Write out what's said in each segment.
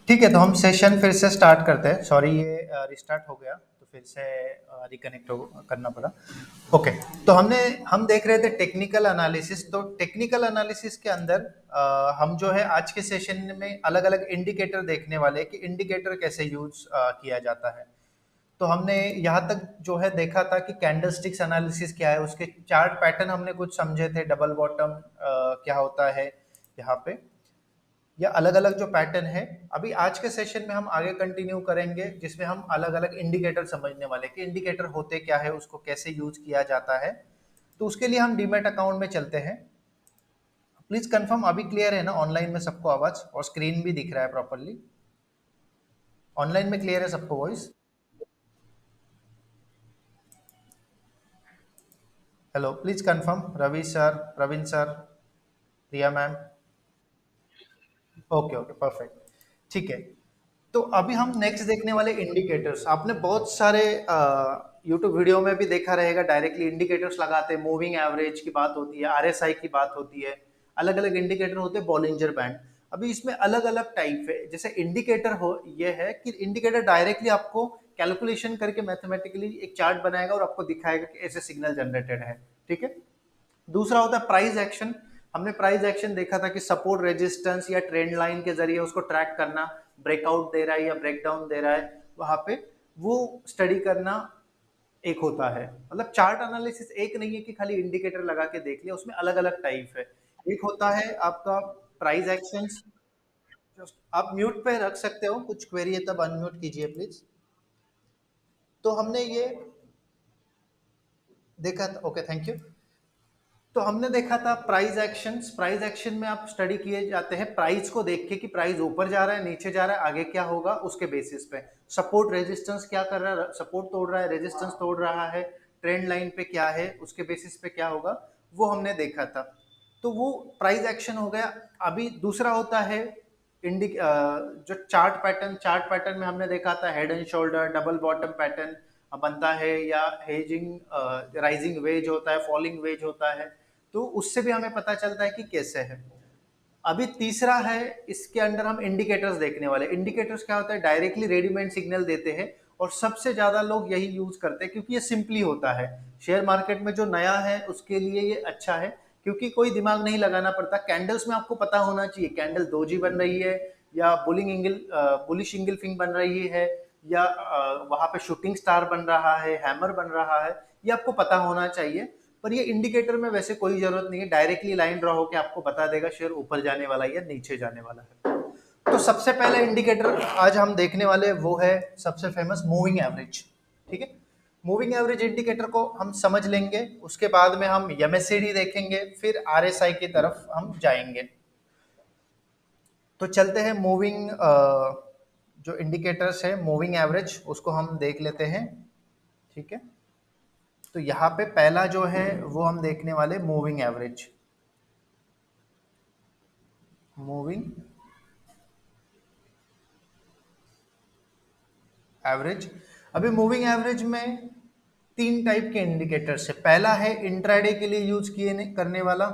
ठीक है, तो हम सेशन फिर से स्टार्ट करते हैं। सॉरी, ये रिस्टार्ट हो गया तो फिर से रिकनेक्ट करना पड़ा। ओके। तो हम देख रहे थे टेक्निकल एनालिसिस। तो टेक्निकल एनालिसिस के अंदर हम जो है आज के सेशन में अलग अलग इंडिकेटर देखने वाले हैं कि इंडिकेटर कैसे यूज किया जाता है। तो हमने यहाँ तक जो है देखा था कि कैंडलस्टिक्स एनालिसिस क्या है, उसके चार्ट पैटर्न हमने कुछ समझे थे, डबल बॉटम क्या होता है यहाँ पे, या अलग अलग जो पैटर्न है। अभी आज के सेशन में हम आगे कंटिन्यू करेंगे जिसमें हम अलग अलग इंडिकेटर समझने वाले कि इंडिकेटर होते क्या है, उसको कैसे यूज किया जाता है। तो उसके लिए हम डीमैट अकाउंट में चलते हैं। प्लीज कंफर्म अभी क्लियर है ना ऑनलाइन में सबको आवाज, और स्क्रीन भी दिख रहा है प्रॉपरली? ऑनलाइन में क्लियर है सबको voice? Hello, please confirm. Ravi sir, Praveen sir, Priya ma'am. Okay okay, perfect. ठीक है। तो अभी हम नेक्स्ट देखने वाले इंडिकेटर्स। आपने बहुत सारे यूट्यूब वीडियो में भी देखा रहेगा, डायरेक्टली इंडिकेटर्स लगाते हैं। मूविंग एवरेज की बात होती है, आरएसआई की बात होती है, अलग अलग इंडिकेटर होते हैं, बॉलिंजर बैंड। अभी इसमें अलग अलग टाइप है। जैसे इंडिकेटर हो, ये है कि इंडिकेटर डायरेक्टली आपको कैलकुलेशन करके मैथमेटिकली एक चार्ट बनाएगा और आपको दिखाएगा कि ऐसे सिग्नल जनरेटेड है। ठीक है। दूसरा होता है प्राइस एक्शन। हमने प्राइस एक्शन देखा था कि सपोर्ट, रेजिस्टेंस या ट्रेंड लाइन के जरिए उसको ट्रैक करना, ब्रेकआउट दे रहा है या ब्रेकडाउन दे रहा है, वहां पे वो स्टडी करना एक होता है। मतलब चार्ट एनालिसिस एक नहीं है कि खाली इंडिकेटर लगा के देख लिया, उसमें अलग अलग टाइप है। एक होता है आपका प्राइस एक्शंस। आप म्यूट पे रख सकते हो, कुछ क्वेरी है तब अनम्यूट कीजिए प्लीज। तो हमने ये देखा था। Okay, thank you. तो हमने देखा था प्राइस एक्शंस। प्राइस एक्शन में आप स्टडी किए जाते हैं प्राइस को देख के कि प्राइस ऊपर जा रहा है, नीचे जा रहा है, आगे क्या होगा, उसके बेसिस पे। सपोर्ट रेजिस्टेंस क्या कर रहा है, सपोर्ट तोड़ रहा है, रेजिस्टेंस तोड़ रहा है, ट्रेंड लाइन पे क्या है, उसके बेसिस पे क्या होगा, वो हमने देखा था। तो वो प्राइस एक्शन हो गया। अभी दूसरा होता है जो चार्ट पैटर्न। चार्ट पैटर्न में हमने देखा था head and shoulder, double bottom pattern बनता है, या हेजिंग राइजिंग वेज होता है, फॉलिंग वेज होता है। तो उससे भी हमें पता चलता है कि कैसे है। अभी तीसरा है, इसके अंदर हम इंडिकेटर्स देखने वाले। इंडिकेटर्स क्या होता है, डायरेक्टली रेडीमेड सिग्नल देते हैं, और सबसे ज्यादा लोग यही यूज करते हैं क्योंकि ये सिंपली होता है। शेयर मार्केट में जो नया है उसके लिए ये अच्छा है, क्योंकि कोई दिमाग नहीं लगाना पड़ता। कैंडल्स में आपको पता होना चाहिए कैंडल दोजी बन रही है, या बुलिश इंगल्फिंग बन रही है, या वहां पे शूटिंग स्टार बन रहा है, हैमर बन रहा है, ये आपको पता होना चाहिए। पर ये इंडिकेटर में वैसे कोई जरूरत नहीं है, डायरेक्टली लाइन ड्रॉ होकर आपको बता देगा शेयर ऊपर जाने वाला है या नीचे जाने वाला है। तो सबसे पहले इंडिकेटर आज हम देखने वाले वो है सबसे फेमस मूविंग एवरेज। ठीक है। मूविंग एवरेज इंडिकेटर को हम समझ लेंगे, उसके बाद में हम एमएससीडी देखेंगे, फिर आरएसआई की तरफ हम जाएंगे। तो चलते हैं मूविंग, जो इंडिकेटर्स है मूविंग एवरेज उसको हम देख लेते हैं। ठीक है। तो यहाँ पे पहला जो है वो हम देखने वाले मूविंग एवरेज। Moving average. अभी मूविंग एवरेज में तीन टाइप के इंडिकेटर्स है। पहला है इंट्राडे के लिए यूज किए करने वाला,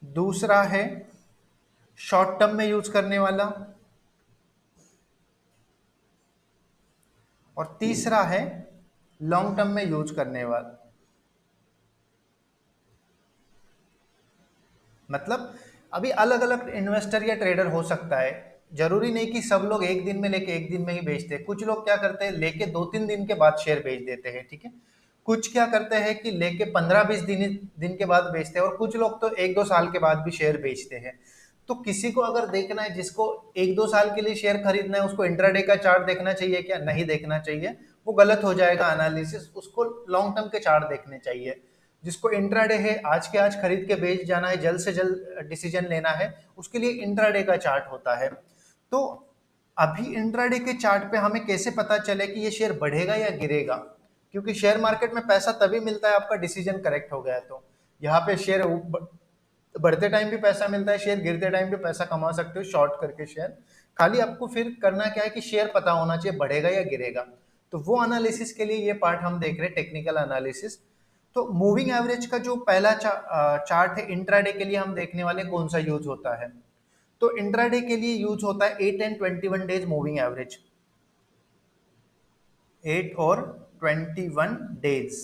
दूसरा है शॉर्ट टर्म में यूज करने वाला, और तीसरा है लॉन्ग टर्म में यूज करने वाला। मतलब अभी अलग अलग इन्वेस्टर या ट्रेडर हो सकता है, जरूरी नहीं कि सब लोग एक दिन में लेके एक दिन में ही बेचते हैं। कुछ लोग क्या करते हैं, लेके 2-3 दिन के बाद शेयर बेच देते हैं। ठीक है। कुछ क्या करते हैं कि लेके 15-20 दिन दिन के बाद बेचते हैं, और कुछ लोग तो 1-2 साल के बाद भी शेयर बेचते हैं। तो किसी को अगर देखना है, जिसको 1-2 साल के लिए शेयर खरीदना है, उसको इंट्राडे का चार्ट देखना चाहिए क्या? नहीं देखना चाहिए, वो गलत हो जाएगा एनालिसिस। उसको लॉन्ग टर्म के चार्ट देखने चाहिए। जिसको इंट्राडे है, आज के आज खरीद के बेच जाना है, जल्द से जल्द डिसीजन लेना है, उसके लिए इंट्राडे का चार्ट होता है। तो अभी इंट्राडे के चार्ट पे हमें कैसे पता चले कि ये शेयर बढ़ेगा या गिरेगा? क्योंकि शेयर मार्केट में पैसा तभी मिलता है आपका डिसीजन करेक्ट हो गया तो। यहाँ पे शेयर बढ़ते टाइम भी पैसा मिलता है, शेयर गिरते टाइम भी पैसा कमा सकते हो शॉर्ट करके शेयर। खाली आपको फिर करना क्या है कि शेयर पता होना चाहिए बढ़ेगा या गिरेगा। तो वो एनालिसिस के लिए ये पार्ट हम देख रहे हैं, टेक्निकल एनालिसिस। तो मूविंग एवरेज का जो पहला चार्ट है इंट्राडे के लिए हम देखने वाले कौन सा यूज होता है। तो इंट्राडे के लिए यूज होता है 8 एंड 21 डेज मूविंग एवरेज, 8 और 21 डेज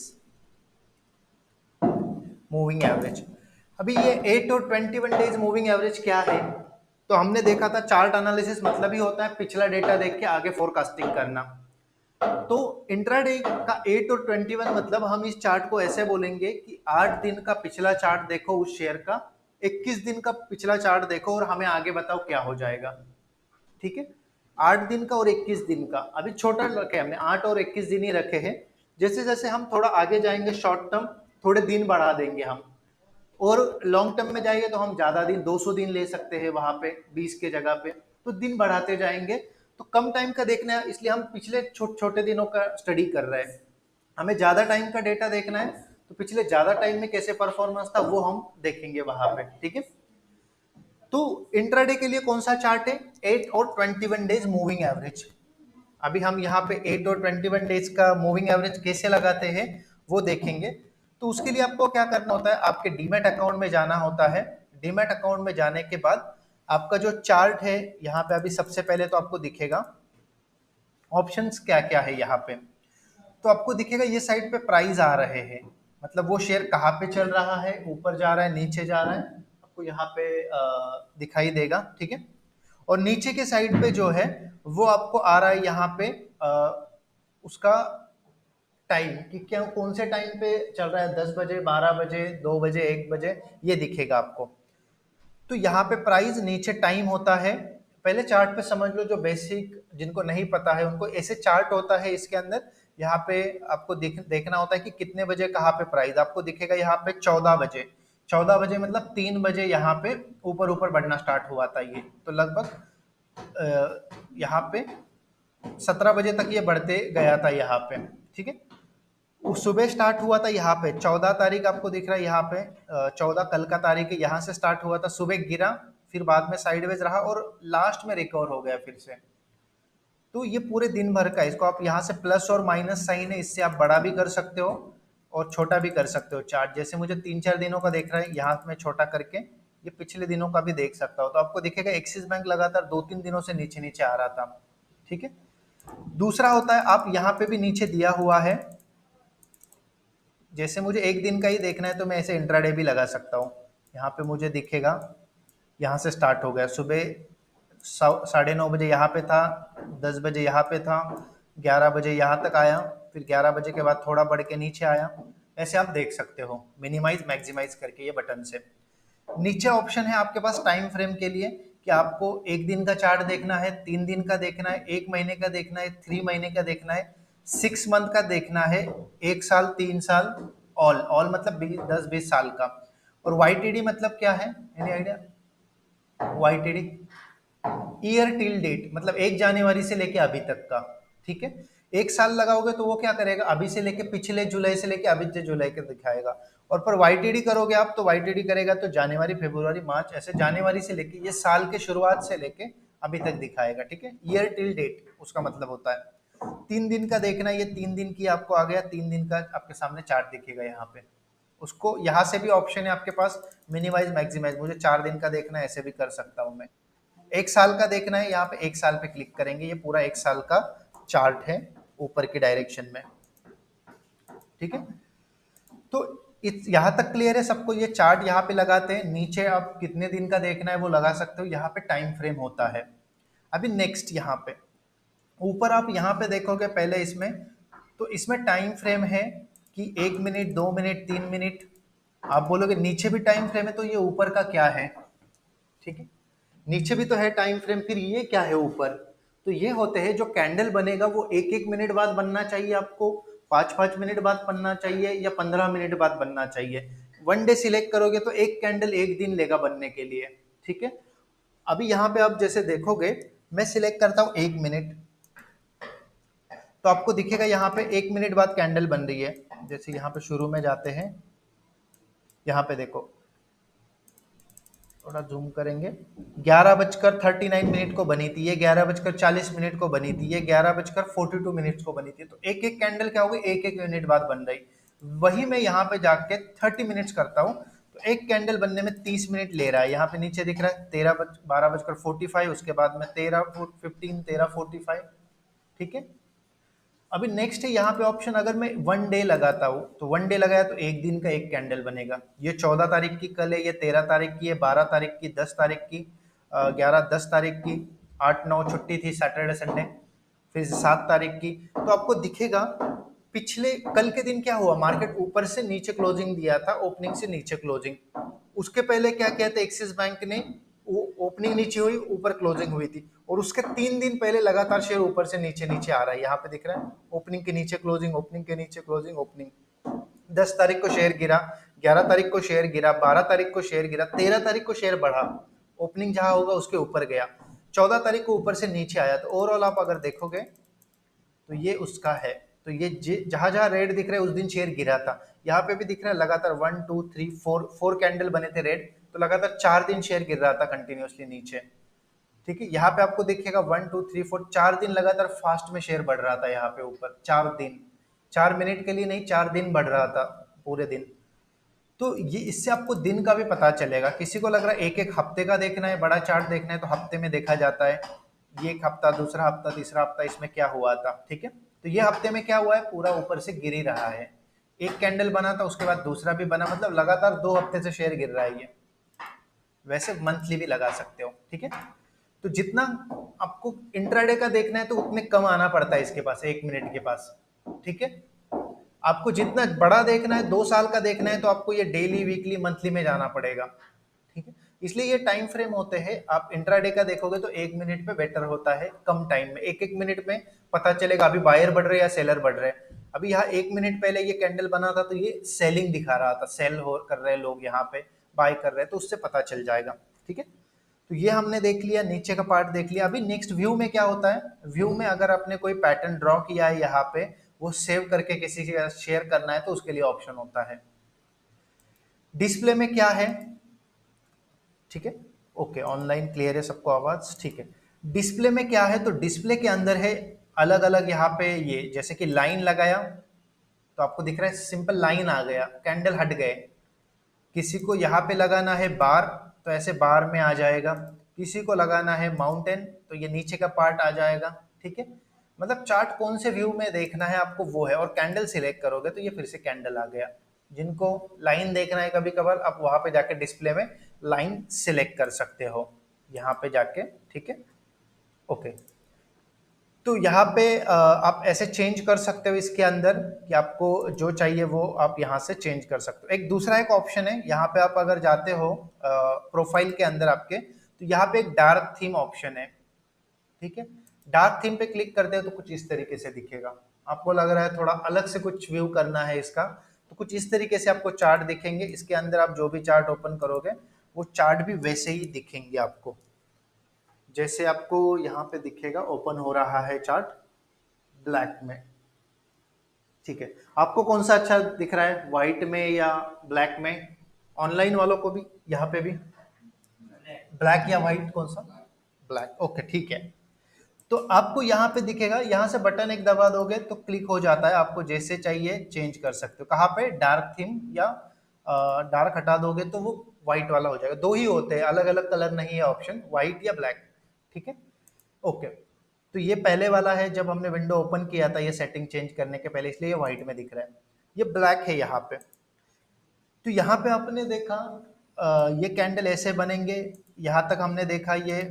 मूविंग एवरेज। अभी ये 8 और 21 डेज मूविंग एवरेज क्या है? तो हमने देखा था चार्ट एनालिसिस मतलब ही होता है पिछला डेटा देख के आगे फोरकास्टिंग करना। तो इंट्राडे का 8 और 21 मतलब हम इस चार्ट को ऐसे बोलेंगे कि 8 दिन का पिछला चार्ट देखो उस शेयर का, 21 दिन का पिछला चार्ट देखो और हमें आगे बताओ क्या हो जाएगा। ठीक है, 8 दिन का और 21 दिन का। अभी छोटा रखे हमने, 8 और 21 दिन ही रखे हैं। जैसे जैसे हम थोड़ा आगे जाएंगे शॉर्ट टर्म, थोड़े दिन बढ़ा देंगे हम, और लॉन्ग टर्म में जाएंगे तो हम ज्यादा दिन 200 दिन ले सकते हैं वहां पे 20 के जगह पे, तो दिन बढ़ाते जाएंगे। तो कम टाइम का देखना है इसलिए हम पिछले छोटे छोटे दिनों का स्टडी कर रहे हैं। हमें ज्यादा टाइम का डेटा देखना है तो पिछले ज्यादा टाइम में कैसे परफॉर्मेंस था वो हम देखेंगे वहां पे। ठीक है, तो इंट्राडे के लिए कौन सा चार्ट है? 8 और 21 डेज मूविंग एवरेज। अभी हम यहाँ पे 8 और 21 डेज का मूविंग एवरेज कैसे लगाते हैं वो देखेंगे। तो उसके लिए आपको क्या करना होता है, आपके डीमैट अकाउंट में जाना होता है। डीमैट अकाउंट में जाने के बाद आपका जो चार्ट है यहाँ पे, अभी सबसे पहले तो आपको दिखेगा ऑप्शंस क्या क्या है यहाँ पे। तो आपको दिखेगा ये साइड पे प्राइस आ रहे हैं, मतलब वो शेयर कहाँ पे चल रहा है, ऊपर जा रहा है नीचे जा रहा है, आपको यहाँ पे दिखाई देगा। ठीक है, और नीचे के साइड पे जो है वो आपको आ रहा है यहाँ पे उसका टाइम कि क्या कौन से टाइम पे चल रहा है, 10 बजे, 12 बजे, 2 बजे, 1 बजे, ये दिखेगा आपको। तो यहाँ पे प्राइस, नीचे टाइम होता है। पहले चार्ट पे समझ लो, जो बेसिक जिनको नहीं पता है उनको, ऐसे चार्ट होता है इसके अंदर। यहाँ पे आपको देखना होता है कि कितने बजे कहाँ पे प्राइस आपको दिखेगा। यहाँ पे 14 बजे, 14 बजे मतलब 3 बजे यहाँ पे ऊपर ऊपर बढ़ना स्टार्ट हुआ था ये, तो लगभग यहाँ पे 17 बजे तक ये बढ़ते गया था यहाँ पे। ठीक है, सुबह स्टार्ट हुआ था यहाँ पे 14 तारीख, आपको दिख रहा है यहाँ पे 14 कल का तारीख है, यहाँ से स्टार्ट हुआ था, सुबह गिरा, फिर बाद में साइडवेज रहा और लास्ट में रिकवर हो गया फिर से। तो ये पूरे दिन भर का है। इसको आप यहाँ से प्लस और माइनस साइन है, इससे आप बड़ा भी कर सकते हो और छोटा भी कर सकते हो चार्ट। जैसे मुझे 3-4 दिनों का देख रहा है, यहाँ में छोटा करके ये पिछले दिनों का भी देख सकता हो। तो आपको दिखेगा एक्सिस बैंक लगातार 2-3 दिनों से नीचे नीचे आ रहा था। ठीक है, दूसरा होता है आप यहाँ पे भी नीचे दिया हुआ है, जैसे मुझे एक दिन का ही देखना है तो मैं ऐसे इंट्राडे भी लगा सकता हूँ। यहाँ पे मुझे दिखेगा, यहाँ से स्टार्ट हो गया सुबह 9:30 बजे यहाँ पे था, 10 बजे यहाँ पे था, 11 बजे यहाँ तक आया, फिर 11 बजे के बाद थोड़ा बढ़ के नीचे आया। ऐसे आप देख सकते हो मिनिमाइज मैक्सिमाइज करके ये बटन से। नीचे ऑप्शन है आपके पास टाइम फ्रेम के लिए, कि आपको एक दिन का चार्ट देखना है, 3 दिन का देखना है, 1 महीने का देखना है, 3 महीने का देखना है, 6 मंथ का देखना है, 1 साल, 3 साल, ऑल ऑल मतलब 10-20 साल का। और वाईटीडी मतलब क्या है, any idea? YTD year till date, मतलब 1 जनवरी से लेके अभी तक का। ठीक है, 1 साल लगाओगे तो वो क्या करेगा, अभी से लेके पिछले जुलाई से लेके अभी जुलाई के दिखाएगा। और पर वाईटीडी करोगे आप तो वाईटीडी करेगा तो जनवरी, फरवरी, मार्च, ऐसे जनवरी से लेके ये साल के शुरुआत से लेके अभी तक दिखाएगा। ठीक है, ईयर टिल डेट उसका मतलब होता है। 3 दिन का देखना है, ये 3 दिन की आपको आ गया, 3 दिन का आपके सामने चार्ट दिखेगा यहाँ पे। उसको यहाँ से भी ऑप्शन है आपके पास मिनिमाइज मैक्सिमाइज, मुझे 4 दिन का देखना है ऐसे भी कर सकता हूँ मैं। 1 साल का देखना है, यहाँ पे 1 साल पे क्लिक करेंगे, ये पूरा 1 साल का चार्ट है ऊपर की डायरेक्शन में। ठीक है, तो यहाँ तक क्लियर है सबको। ये चार्ट यहाँ पे लगाते हैं, नीचे आप कितने दिन का देखना है वो लगा सकते हो, यहाँ पे टाइम फ्रेम होता है। अभी नेक्स्ट यहाँ पे ऊपर आप यहाँ पे देखोगे पहले इसमें, तो इसमें टाइम फ्रेम है कि 1 मिनट, 2 मिनट, 3 मिनट। आप बोलोगे नीचे भी टाइम फ्रेम है, तो ये ऊपर का क्या है? ठीक है, नीचे भी तो है टाइम फ्रेम, फिर ये क्या है ऊपर? तो ये होते हैं जो कैंडल बनेगा वो 1-1 मिनट बाद बनना चाहिए आपको, 5-5 मिनट बाद बनना चाहिए, या 15 मिनट बाद बनना चाहिए। 1 डे सिलेक्ट करोगे तो एक कैंडल 1 दिन लेगा बनने के लिए। ठीक है, अभी यहाँ पे आप जैसे देखोगे, मैं सिलेक्ट करता हूँ 1 मिनट, तो आपको दिखेगा यहाँ पे 1 मिनट बाद कैंडल बन रही है। जैसे यहाँ पे शुरू में जाते हैं, यहाँ पे देखो, थोड़ा जूम करेंगे, 11:39 को बनी थी ये, 11:40 को बनी थी ये, 11:42 को बनी थी। तो एक एक कैंडल क्या हो गई, 1-1 मिनट बाद बन रही। वही मैं यहाँ पे जाके 30 मिनट्स करता हूँ, तो एक कैंडल बनने में 30 मिनट ले रहा है। यहाँ पे नीचे दिख रहा है 12:45, उसके बाद में 13:15, 13:45, ठीक है। अभी नेक्स्ट है यहाँ पे ऑप्शन, अगर मैं 1 डे लगाता हूँ तो 1 डे लगाया तो एक दिन का एक कैंडल बनेगा। ये 14 तारीख की कल है, ये 13 तारीख की है, 12 तारीख की, 10 तारीख की, 11-10 तारीख की, 8-9 छुट्टी थी सैटरडे संडे, फिर 7 तारीख की। तो आपको दिखेगा पिछले कल के दिन क्या हुआ, मार्केट ऊपर से नीचे क्लोजिंग दिया था, ओपनिंग से नीचे क्लोजिंग। उसके पहले क्या किया था, एक्सिस बैंक ने ओपनिंग नीचे हुई, ऊपर क्लोजिंग हुई थी, और उसके 3 दिन पहले लगातार शेयर ऊपर से नीचे नीचे आ रहा है। यहाँ पे दिख रहा है ओपनिंग के नीचे क्लोजिंग, ओपनिंग के नीचे क्लोजिंग, ओपनिंग। 10 तारीख को शेयर गिरा, 11 तारीख को शेयर गिरा, 12 तारीख को शेयर गिरा, 13 तारीख को शेयर बढ़ा, ओपनिंग जहां होगा उसके ऊपर गया, 14 तारीख को ऊपर से नीचे आया। तो ओवरऑल आप अगर देखोगे तो ये उसका है। तो ये जहां जहां रेड दिख रहा है उस दिन शेयर गिरा था। यहाँ पे भी दिख रहा है लगातार 1 2 3 4 कैंडल बने थे रेड, तो लगातार 4 दिन शेयर गिर रहा था कंटिन्यूअसली नीचे, ठीक है। यहाँ पे आपको दिखेगा 1 2 3 4, 4 दिन लगातार फास्ट में शेयर बढ़ रहा था यहाँ पे ऊपर, 4 दिन, 4 मिनट के लिए नहीं, 4 दिन बढ़ रहा था पूरे दिन। तो ये इससे आपको दिन का भी पता चलेगा। किसी को लग रहा है एक एक हफ्ते का देखना है, बड़ा चार्ट देखना है, तो हफ्ते में देखा जाता है, ये एक हफ्ता, दूसरा हफ्ता, तीसरा हफ्ता, इसमें क्या हुआ था, ठीक है। तो ये हफ्ते में क्या हुआ है, पूरा ऊपर से गिर ही रहा है। एक कैंडल बना था, उसके बाद दूसरा भी बना, मतलब लगातार 2 हफ्ते से शेयर गिर रहा है ये। वैसे मंथली भी लगा सकते हो, ठीक है। तो जितना आपको इंट्राडे का देखना है तो उतने कम आना पड़ता है इसके पास, 1 मिनट के पास, ठीक है। आपको जितना बड़ा देखना है, 2 साल का देखना है, तो आपको ये डेली, वीकली, मंथली में जाना पड़ेगा, ठीक है। इसलिए ये टाइम फ्रेम होते हैं। आप इंट्राडे का देखोगे तो 1 मिनट पे बेटर होता है, कम टाइम में, एक एक मिनट में पता चलेगा अभी बायर बढ़ रहे हैं या सेलर बढ़ रहे हैं। अभी यहाँ 1 मिनट पहले ये कैंडल बना था तो ये सेलिंग दिखा रहा था, सेल हो कर रहे हैं लोग, यहाँ पे बाय कर रहे हैं, तो उससे पता चल जाएगा, ठीक है। तो ये हमने देख लिया, नीचे का पार्ट देख लिया। अभी नेक्स्ट व्यू में क्या होता है, व्यू में अगर आपने कोई पैटर्न ड्रॉ किया है यहाँ पे, वो सेव करके किसी के साथ शेयर करना है तो उसके लिए ऑप्शन होता है। डिस्प्ले में क्या है, ठीक है, ओके, ऑनलाइन क्लियर है सबको आवाज, ठीक है। डिस्प्ले में क्या है, तो डिस्प्ले के अंदर है अलग अलग, यहाँ पे ये जैसे कि लाइन लगाया तो आपको दिख रहा है सिंपल लाइन आ गया, कैंडल हट गए। किसी को यहाँ पे लगाना है बार, तो ऐसे बार में आ जाएगा। किसी को लगाना है माउंटेन, तो ये नीचे का पार्ट आ जाएगा, ठीक है। मतलब चार्ट कौन से व्यू में देखना है आपको वो है, और कैंडल सिलेक्ट करोगे तो ये फिर से कैंडल आ गया। जिनको लाइन देखना है कभी कभार, आप वहां पे जाके डिस्प्ले में लाइन सिलेक्ट कर सकते हो, यहाँ पे जाके, ठीक है, ओके। तो यहाँ पे आप ऐसे चेंज कर सकते हो इसके अंदर, कि आपको जो चाहिए वो आप यहाँ से चेंज कर सकते हो। एक दूसरा एक ऑप्शन है, यहाँ पे आप अगर जाते हो प्रोफाइल के अंदर आपके, तो यहाँ पे एक डार्क थीम ऑप्शन है, ठीक है। डार्क थीम पे क्लिक करते हो तो कुछ इस तरीके से दिखेगा। आपको लग रहा है थोड़ा अलग से कुछ व्यू करना है इसका, तो कुछ इस तरीके से आपको चार्ट दिखेंगे। इसके अंदर आप जो भी चार्ट ओपन करोगे वो चार्ट भी वैसे ही दिखेंगे आपको, जैसे आपको यहाँ पे दिखेगा, ओपन हो रहा है चार्ट ब्लैक में, ठीक है। आपको कौन सा अच्छा दिख रहा है, व्हाइट में या ब्लैक में? ऑनलाइन वालों को भी यहाँ पे भी ब्लैक या व्हाइट, कौन सा? ब्लैक, ओके, ठीक है। तो आपको यहाँ पे दिखेगा, यहाँ से बटन एक दबा दोगे तो क्लिक हो जाता है, आपको जैसे चाहिए चेंज कर सकते हो। कहाँ पे, डार्क थीम या डार्क हटा दोगे तो वो व्हाइट वाला हो जाएगा। दो ही होते हैं, अलग अलग कलर नहीं है ऑप्शन, व्हाइट या ब्लैक, ठीक है, ओके। तो ये पहले वाला है, जब हमने विंडो ओपन किया था ये सेटिंग चेंज करने के पहले, इसलिए ये व्हाइट में दिख रहा है। ये ब्लैक है यहाँ पे। तो यहाँ पे आपने देखा ये कैंडल ऐसे बनेंगे, यहाँ तक हमने देखा। ये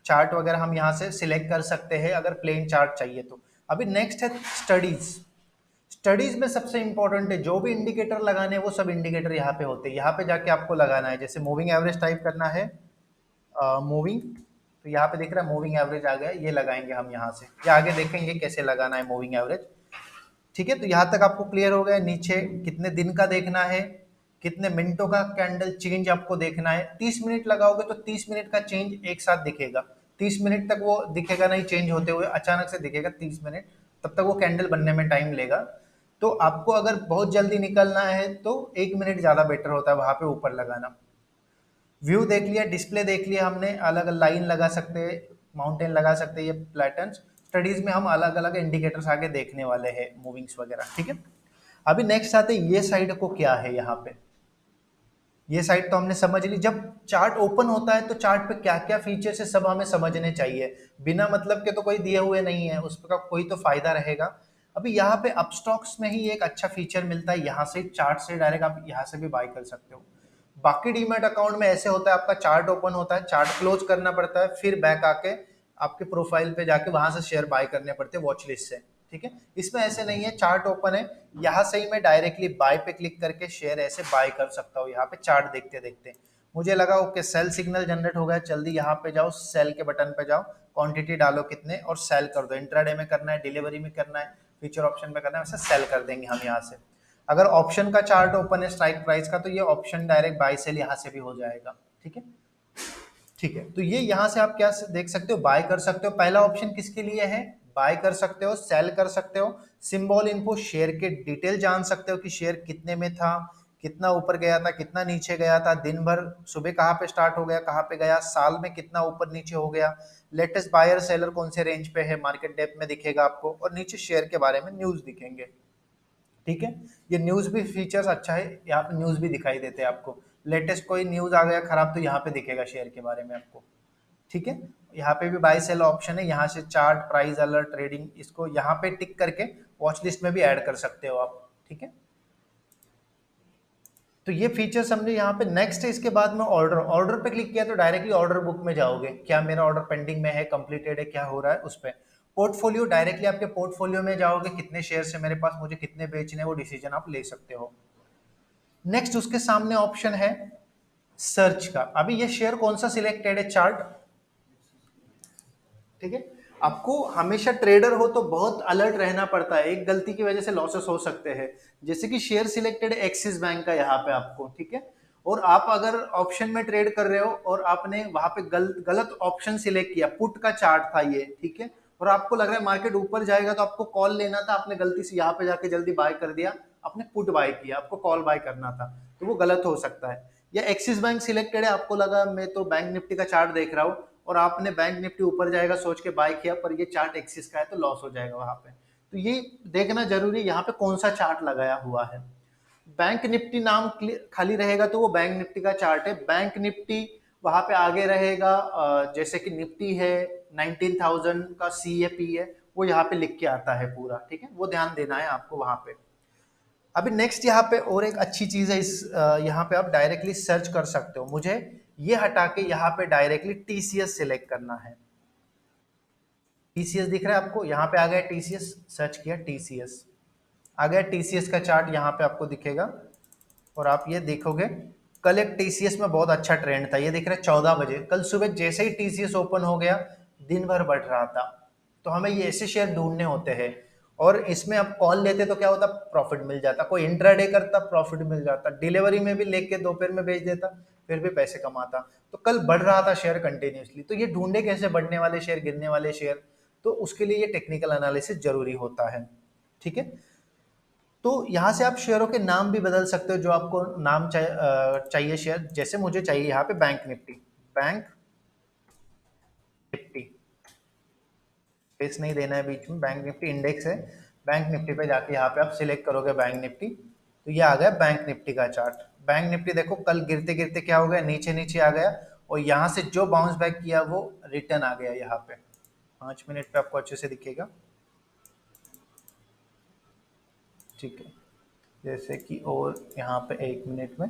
चार्ट वगैरह हम यहाँ से सिलेक्ट कर सकते हैं अगर प्लेन चार्ट चाहिए तो। अभी नेक्स्ट है स्टडीज। स्टडीज में सबसे इंपॉर्टेंट है, जो भी इंडिकेटर लगाने हैं वो सब इंडिकेटर यहाँ पे होते हैं। यहाँ पे जाके आपको लगाना है, जैसे मूविंग एवरेज टाइप करना है, मूविंग, तो यहाँ पे दिख रहा है मूविंग एवरेज आ गया, ये लगाएंगे हम यहाँ से, या आगे देखेंगे कैसे लगाना है मूविंग एवरेज, ठीक है। तो यहाँ तक आपको क्लियर हो गया। नीचे कितने दिन का देखना है, कितने मिनटों का कैंडल चेंज आपको देखना है। 30 मिनट लगाओगे तो 30 मिनट का चेंज एक साथ दिखेगा। 30 मिनट तक वो दिखेगा नहीं चेंज होते हुए, अचानक से दिखेगा 30 मिनट, तब तक वो कैंडल बनने में टाइम लेगा। तो आपको अगर बहुत जल्दी निकलना है तो 1 मिनट ज्यादा बेटर होता है वहां पे ऊपर लगाना। व्यू देख लिया, डिस्प्ले देख लिया हमने, अलग लाइन लगा सकते हैं, माउंटेन लगा सकते हैं, ये पैटर्न्स। स्टडीज में हम अलग अलग इंडिकेटर्स आगे देखने वाले हैं, मूविंग्स वगैरह, ठीक है। अभी नेक्स्ट आते हैं ये साइड को क्या है, यहाँ पे ये साइड तो हमने समझ ली। जब चार्ट ओपन होता है तो चार्ट पे क्या क्या फीचर्स है सब हमें समझने चाहिए, बिना मतलब के तो कोई दिए हुए नहीं है, उसका कोई तो फायदा रहेगा। अभी यहाँ पे अपस्टॉक्स में ही एक अच्छा फीचर मिलता है, यहाँ से चार्ट से डायरेक्ट आप यहाँ से भी बाय कर सकते हो। बाकी डीमैट अकाउंट में ऐसे होता है, आपका चार्ट ओपन होता है, चार्ट क्लोज करना पड़ता है, फिर बैक आके आपके प्रोफाइल पे जाके वहां से शेयर बाय करने पड़ते हैं वॉच लिस्ट से। ठीक है, इसमें ऐसे नहीं है, चार्ट ओपन है, यहाँ से ही मैं डायरेक्टली बाय पे क्लिक करके शेयर ऐसे बाय कर सकता हूँ। यहाँ पे चार्ट देखते देखते मुझे लगा ओके सेल सिग्नल जनरेट हो गया, जल्दी यहाँ पे जाओ, सेल के बटन पे जाओ, क्वांटिटी डालो कितने और सेल कर दो। इंट्राडे में करना है, डिलीवरी में करना है, फ्यूचर ऑप्शन में करना है, वैसे सेल कर देंगे हम यहाँ से। अगर ऑप्शन का चार्ट ओपन है स्ट्राइक प्राइस का, तो ये ऑप्शन डायरेक्ट बाय सेल यहाँ से भी हो जाएगा। ठीक है, ठीक है, तो ये यहाँ से आप क्या देख सकते हो, बाय कर सकते हो। पहला ऑप्शन किसके लिए है, बाय कर सकते हो, सेल कर सकते हो, सिंबल इन्फो शेयर के डिटेल जान सकते हो कि शेयर कितने में था, कितना ऊपर गया था, कितना नीचे गया था, दिन भर सुबह कहाँ पे स्टार्ट हो गया, कहाँ पे गया, साल में कितना ऊपर नीचे हो गया, लेटेस्ट बायर सेलर कौन से रेंज पे है, मार्केट डेप्थ में दिखेगा आपको, और नीचे शेयर के बारे में न्यूज दिखेंगे। ठीक है, ये न्यूज भी फीचर्स अच्छा है, यहाँ पे न्यूज भी दिखाई देते हैं आपको, लेटेस्ट कोई न्यूज आ गया खराब तो यहाँ पे दिखेगा शेयर के बारे में आपको। ठीक है, यहाँ पे भी बाय सेल ऑप्शन है, यहाँ से चार्ट प्राइस अलर्ट ट्रेडिंग, इसको यहाँ पे टिक करके वॉच लिस्ट में भी ऐड कर सकते हो आप। ठीक है, तो ये फीचर समझे यहाँ पे। नेक्स्ट है इसके बाद में ऑर्डर, ऑर्डर पे क्लिक किया तो डायरेक्टली ऑर्डर बुक में जाओगे, क्या मेरा ऑर्डर पेंडिंग में है, कंप्लीटेड है, क्या हो रहा है उस पर। पोर्टफोलियो, डायरेक्टली आपके पोर्टफोलियो में जाओगे, कितने शेयर है मेरे पास, मुझे कितने बेचने हैं, वो डिसीजन आप ले सकते हो। नेक्स्ट उसके सामने ऑप्शन है सर्च का। अभी ये शेयर कौन सा सिलेक्टेड है, चार्ट। ठीक है, आपको हमेशा ट्रेडर हो तो बहुत अलर्ट रहना पड़ता है, एक गलती की वजह से लॉसेस हो सकते हैं। जैसे कि शेयर सिलेक्टेड एक्सिस बैंक का यहाँ पे आपको, ठीक है, और आप अगर ऑप्शन में ट्रेड कर रहे हो और आपने वहां पे गलत ऑप्शन सिलेक्ट किया, पुट का चार्ट था ये, ठीक है, और आपको लग रहा है मार्केट ऊपर जाएगा तो आपको कॉल लेना था, आपने गलती से यहाँ पे जाके जल्दी बाय कर दिया, आपने पुट बाय किया, आपको कॉल बाय करना था, तो वो गलत हो सकता है। या एक्सिस बैंक सिलेक्टेड है, आपको लगा मैं तो बैंक निफ्टी का चार्ट देख रहा हूँ और आपने बैंक निफ्टी ऊपर जाएगा सोच के बाय किया, पर ये चार्ट एक्सिस का है तो लॉस हो जाएगा वहां पे। तो ये देखना जरूरी है यहाँ पे कौन सा चार्ट लगाया हुआ है। बैंक निफ्टी नाम खाली रहेगा तो वो बैंक निफ्टी का चार्ट है। बैंक निफ्टी वहां पे आगे रहेगा, जैसे कि निफ्टी है 19,000 का सी ए पी है, वो यहाँ पे लिख के आता है पूरा। ठीक है, वो ध्यान देना है आपको वहां पे। अभी नेक्स्ट यहाँ पे और एक अच्छी चीज है, इस यहाँ पे आप डायरेक्टली सर्च कर सकते हो। मुझे ये हटा के यहाँ पे डायरेक्टली टीसीएस सिलेक्ट करना है। टीसीएस दिख रहा है आपको, यहाँ पे आ गया टीसीएस, सर्च किया टीसीएस, आ गया टीसीएस का चार्ट यहाँ पे आपको दिखेगा। और आप ये देखोगे कल एक टीसीएस में बहुत अच्छा ट्रेंड था, ये दिख रहा है 14 बजे, कल सुबह जैसे ही टीसीएस ओपन हो गया दिन भर बढ़ रहा था। तो हमें ये ऐसे शेयर ढूंढने होते हैं, और इसमें आप कॉल लेते तो क्या होता, प्रॉफिट मिल जाता, कोई इंट्राडे करता प्रॉफिट मिल जाता, डिलीवरी में भी लेके दोपहर में बेच देता फिर भी पैसे कमाता। तो कल बढ़ रहा था शेयर कंटिन्यूसली, तो ये ढूंढे कैसे बढ़ने वाले शेयर गिरने वाले शेयर, तो उसके लिए ये टेक्निकल एनालिसिस जरूरी होता है। ठीक है, तो यहाँ से आप शेयरों के नाम भी बदल सकते हो, जो आपको नाम चाहिए शेयर, जैसे मुझे चाहिए यहाँ पे bank Nifty, bank Nifty, space नहीं देना है बीच में, बैंक निफ्टी इंडेक्स है, बैंक निफ्टी पे जाके यहाँ पे आप सिलेक्ट करोगे बैंक निफ्टी, तो ये आ गया बैंक निफ्टी का चार्ट। बैंक निफ्टी देखो कल गिरते गिरते क्या हो गया, नीचे नीचे आ गया, और यहाँ से जो बाउंस बैक किया वो रिटर्न आ गया यहाँ पे। 5 मिनट पे आपको अच्छे से दिखेगा। ठीक है, जैसे कि और यहाँ पे 1 मिनट में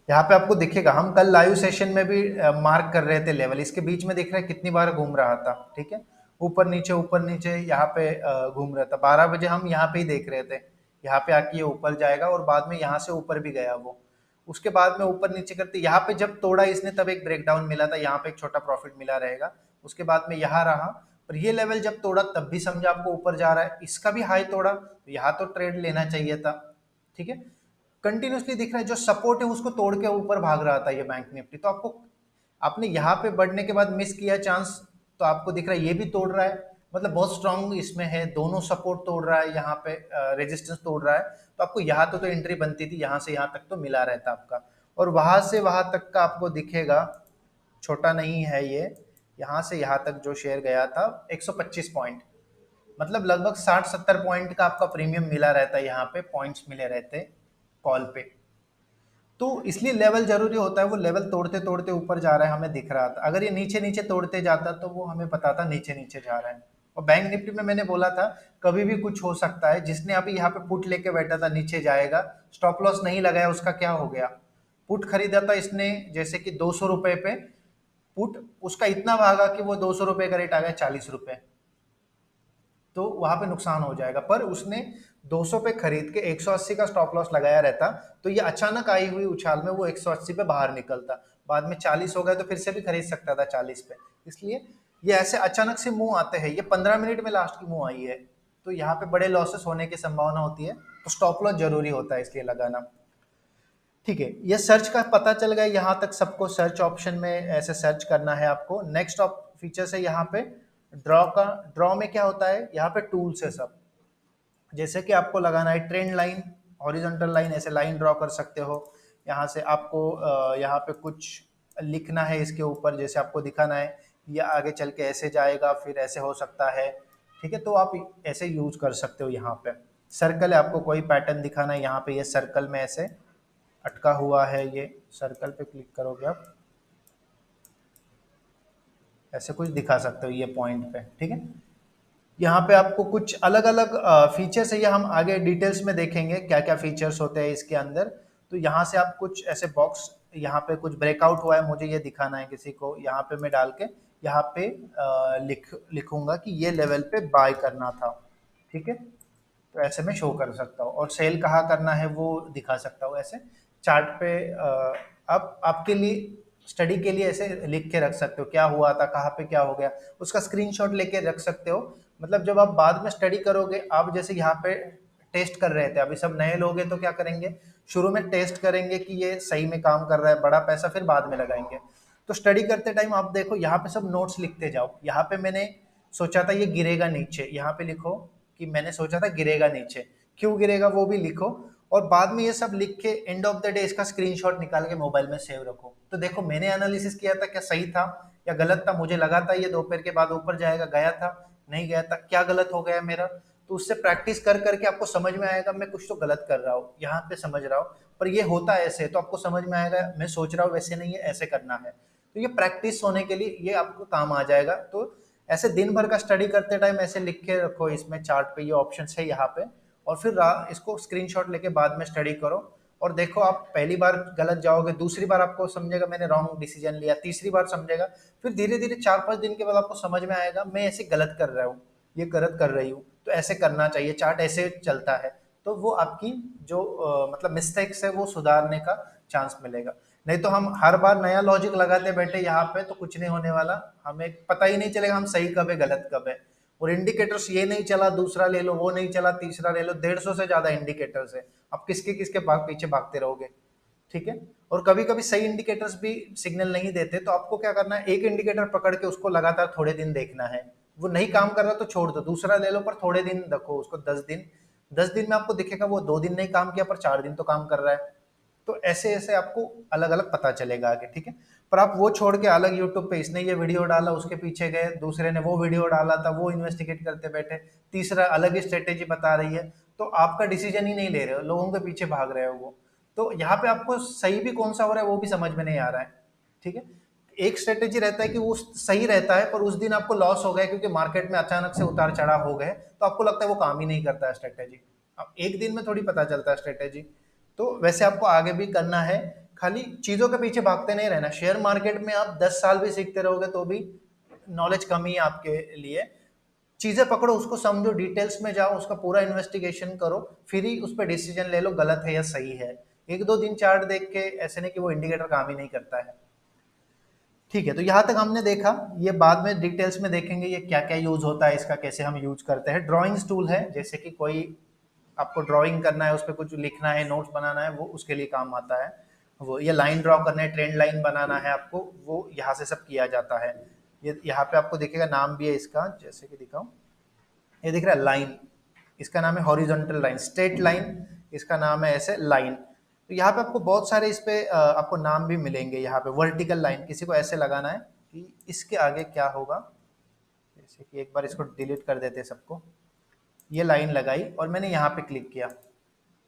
यहाँ पे आपको दिखेगा, हम कल लाइव सेशन में भी मार्क कर रहे थे लेवल, इसके बीच में दिख रहा है कितनी बार घूम रहा था। ठीक है, ऊपर नीचे यहाँ पे घूम रहा था। 12 बजे हम यहाँ पे ही देख रहे थे, यहाँ पे आके ये ऊपर जाएगा, और बाद में यहाँ से ऊपर भी गया वो, उसके बाद में ऊपर नीचे करते यहाँ पे जब तोड़ा इसने तब एक ब्रेकडाउन मिला था, यहाँ पे एक छोटा प्रॉफिट मिला रहेगा, उसके बाद में यहाँ रहा। पर ये लेवल जब तोड़ा तब भी समझा आपको ऊपर जा रहा है, इसका भी हाई तोड़ा तो यहाँ तो ट्रेड लेना चाहिए था। ठीक है, कंटिन्यूसली दिख रहा है, जो सपोर्ट है उसको तोड़ के ऊपर भाग रहा था ये बैंक निफ्टी, तो आपको आपने यहाँ पे बढ़ने के बाद मिस किया चांस, तो आपको दिख रहा है ये भी तोड़ रहा है, मतलब बहुत स्ट्रांग इसमें है, दोनों सपोर्ट तोड़ रहा है, यहाँ पे रेजिस्टेंस तोड़ रहा है, तो आपको यहाँ तो एंट्री बनती थी, यहाँ से यहाँ तक तो मिला रहता आपका, और वहां से वहां तक का आपको दिखेगा, छोटा नहीं है ये, यहाँ से यहाँ तक जो शेयर गया था 125 पॉइंट, मतलब लगभग 60-70 पॉइंट का आपका प्रीमियम मिला रहता है, यहाँ पे पॉइंट्स मिले रहते कॉल पे। तो इसलिए लेवल जरूरी होता है, वो लेवल तोड़ते तोड़ते ऊपर जा रहा है हमें दिख रहा था, अगर ये नीचे नीचे तोड़ते जाता तो वो हमें पता था नीचे नीचे जा रहा है। और बैंक निफ्टी में मैंने बोला था कभी भी कुछ हो सकता है, जिसने अभी यहाँ पे पुट लेके बैठा था नीचे जाएगा, स्टॉप लॉस नहीं लगाया, उसका क्या हो गया, पुट खरीदा था इसने जैसे कि 200 रुपए पे, पुट उसका इतना भागा कि वो 200 रुपए का रेट आ गया 40 रुपए, तो वहां पे नुकसान हो जाएगा। पर उसने 200 पे खरीद के 180 का स्टॉप लॉस लगाया रहता, तो ये अचानक आई हुई उछाल में वो 180 पे बाहर निकलता, बाद में 40 हो गया तो फिर से भी खरीद सकता था 40 पे। इसलिए ये ऐसे अचानक से मुंह आते हैं, ये 15 मिनट में लास्ट की मुंह आई है, तो यहाँ पे बड़े लॉसेस होने की संभावना होती है, तो स्टॉप लॉस जरूरी होता है इसलिए लगाना। ठीक है, ये सर्च का पता चल गया, यहाँ तक सबको सर्च ऑप्शन में ऐसे सर्च करना है आपको। नेक्स्ट फीचर्स है यहाँ पे ड्रॉ का। ड्रॉ में क्या होता है, यहाँ पे टूल्स है सब, जैसे कि आपको लगाना है ट्रेंड लाइन, हॉरिजॉन्टल लाइन, ऐसे लाइन ड्रॉ कर सकते हो। यहाँ से आपको यहाँ पे कुछ लिखना है इसके ऊपर, जैसे आपको दिखाना है ये आगे चल के ऐसे जाएगा फिर ऐसे हो सकता है, ठीक है, तो आप ऐसे यूज कर सकते हो। यहाँ पे सर्कल है, आपको कोई पैटर्न दिखाना है, यहाँ पे ये सर्कल में ऐसे अटका हुआ है, ये सर्कल पे क्लिक करोगे आप ऐसे कुछ दिखा सकते हो ये पॉइंट पे, ठीक है। यहाँ पे आपको कुछ अलग अलग फीचर्स है, ये हम आगे डिटेल्स में देखेंगे क्या क्या फीचर्स होते हैं इसके अंदर। तो यहाँ से आप कुछ ऐसे बॉक्स, यहाँ पे कुछ ब्रेकआउट हुआ है, मुझे ये दिखाना है किसी को, यहाँ पे मैं डाल के यहाँ पे लिखूंगा कि ये लेवल पे बाय करना था, ठीक है, तो ऐसे में शो कर सकता हूँ, और सेल कहाँ करना है वो दिखा सकता हूँ ऐसे चार्ट पे। आप आपके लिए स्टडी के लिए ऐसे लिख के रख सकते हो क्या हुआ था, कहाँ पे क्या हो गया, उसका स्क्रीनशॉट लेके रख सकते हो। मतलब जब आप बाद में स्टडी करोगे, आप जैसे यहाँ पे टेस्ट कर रहे थे, अभी सब नए लोग हैं तो क्या करेंगे, शुरू में टेस्ट करेंगे कि ये सही में काम कर रहा है, बड़ा पैसा फिर बाद में लगाएंगे। तो स्टडी करते टाइम आप देखो यहाँ पे सब नोट्स लिखते जाओ, यहाँ पे मैंने सोचा था ये गिरेगा नीचे, यहाँ पे लिखो कि मैंने सोचा था गिरेगा नीचे, क्यों गिरेगा वो भी लिखो, और बाद में ये सब लिख के एंड ऑफ द डे इसका स्क्रीनशॉट निकाल के मोबाइल में सेव रखो। तो देखो मैंने एनालिसिस किया था क्या सही था या गलत था, मुझे लगा था ये दोपहर के बाद ऊपर जाएगा, गया था नहीं गया था, क्या गलत हो गया मेरा, तो उससे प्रैक्टिस कर करके आपको समझ में आएगा मैं कुछ तो गलत कर रहा हूँ, यहाँ पे समझ रहा हूँ पर ये होता है ऐसे, तो आपको समझ में आएगा मैं सोच रहा हूँ वैसे नहीं है, ऐसे करना है। तो ये प्रैक्टिस होने के लिए ये आपको काम आ जाएगा। तो ऐसे दिन भर का स्टडी करते टाइम ऐसे लिख के रखो इसमें चार्ट पे, ये ऑप्शन है यहाँ पे, और फिर इसको स्क्रीनशॉट लेके बाद में स्टडी करो, और देखो आप पहली बार गलत जाओगे, दूसरी बार आपको समझेगा मैंने रॉन्ग डिसीजन लिया, तीसरी बार समझेगा, फिर धीरे धीरे 4-5 दिन के बाद आपको समझ में आएगा मैं ऐसे गलत कर रहा हूँ, ये गलत कर रही हूँ, तो ऐसे करना चाहिए, चार्ट ऐसे चलता है। तो वो आपकी जो मतलब मिस्टेक्स है वो सुधारने का चांस मिलेगा। नहीं तो हम हर बार नया लॉजिक लगाते बैठे यहाँ पे तो कुछ नहीं होने वाला, हमें पता ही नहीं चलेगा हम सही कब है गलत कब है। और इंडिकेटर्स ये नहीं चला दूसरा ले लो, वो नहीं चला तीसरा ले लो, 150 से ज्यादा इंडिकेटर्स है, अब किसके किसके पीछे भागते रहोगे, ठीक है। और कभी कभी सही इंडिकेटर्स भी सिग्नल नहीं देते, तो आपको क्या करना है, एक इंडिकेटर पकड़ के उसको लगातार थोड़े दिन देखना है, वो नहीं काम कर रहा तो छोड़ दो, दूसरा ले लो, पर थोड़े दिन रखो उसको, 10 दिन, 10 दिन में आपको दिखेगा वो 2 दिन नहीं काम किया पर 4 दिन तो काम कर रहा है। तो ऐसे ऐसे आपको अलग अलग पता चलेगा आगे, ठीक है। पर आप वो छोड़ के अलग यूट्यूब पे इसने ये वीडियो डाला उसके पीछे गए, दूसरे ने वो वीडियो डाला था वो इन्वेस्टिगेट करते बैठे, तीसरा अलग ही स्ट्रेटेजी बता रही है, तो आपका डिसीजन ही नहीं ले रहे हो, लोगों के पीछे भाग रहे हो वो। तो यहाँ पे आपको सही भी कौन सा हो रहा है वो भी समझ में नहीं आ रहा है, ठीक है। एक स्ट्रेटेजी रहता है कि वो सही रहता है पर उस दिन आपको लॉस हो गया क्योंकि मार्केट में अचानक से उतार चढ़ाव हो गए, तो आपको लगता है वो काम ही नहीं करता है स्ट्रेटेजी। अब एक दिन में थोड़ी पता चलता है स्ट्रेटेजी। तो वैसे आपको आगे भी करना है, खाली चीजों के पीछे भागते नहीं रहना। शेयर मार्केट में आप 10 साल भी सीखते रहोगे तो भी नॉलेज कम ही है आपके लिए। चीजें पकड़ो, उसको समझो, डिटेल्स में जाओ, उसका पूरा इन्वेस्टिगेशन करो, फिर ही उस पर डिसीजन ले लो गलत है या सही है। एक दो दिन चार्ट देख के ऐसे नहीं कि वो इंडिकेटर काम ही नहीं करता है, ठीक है। तो यहाँ तक हमने देखा, ये बाद में डिटेल्स में देखेंगे ये क्या क्या यूज होता है इसका, कैसे हम यूज करते हैं। ड्राइंग्स टूल है, जैसे कि कोई आपको ड्राइंग करना है, उस पर कुछ लिखना है, नोट्स बनाना है, वो उसके लिए काम आता है। वो ये लाइन ड्रॉ करना है, ट्रेंड लाइन बनाना है आपको, वो यहाँ से सब किया जाता है। ये यहाँ पे आपको दिखेगा, नाम भी है इसका, जैसे कि दिखाऊं, ये दिख रहा है लाइन, इसका नाम है हॉरिजॉन्टल लाइन, स्ट्रेट लाइन इसका नाम है, ऐसे लाइन। तो यहाँ पे आपको बहुत सारे इस पे आपको नाम भी मिलेंगे। यहाँ पे वर्टिकल लाइन किसी को ऐसे लगाना है कि इसके आगे क्या होगा, जैसे कि एक बार इसको डिलीट कर देते हैं सबको, ये लाइन लगाई और मैंने यहाँ पे क्लिक किया,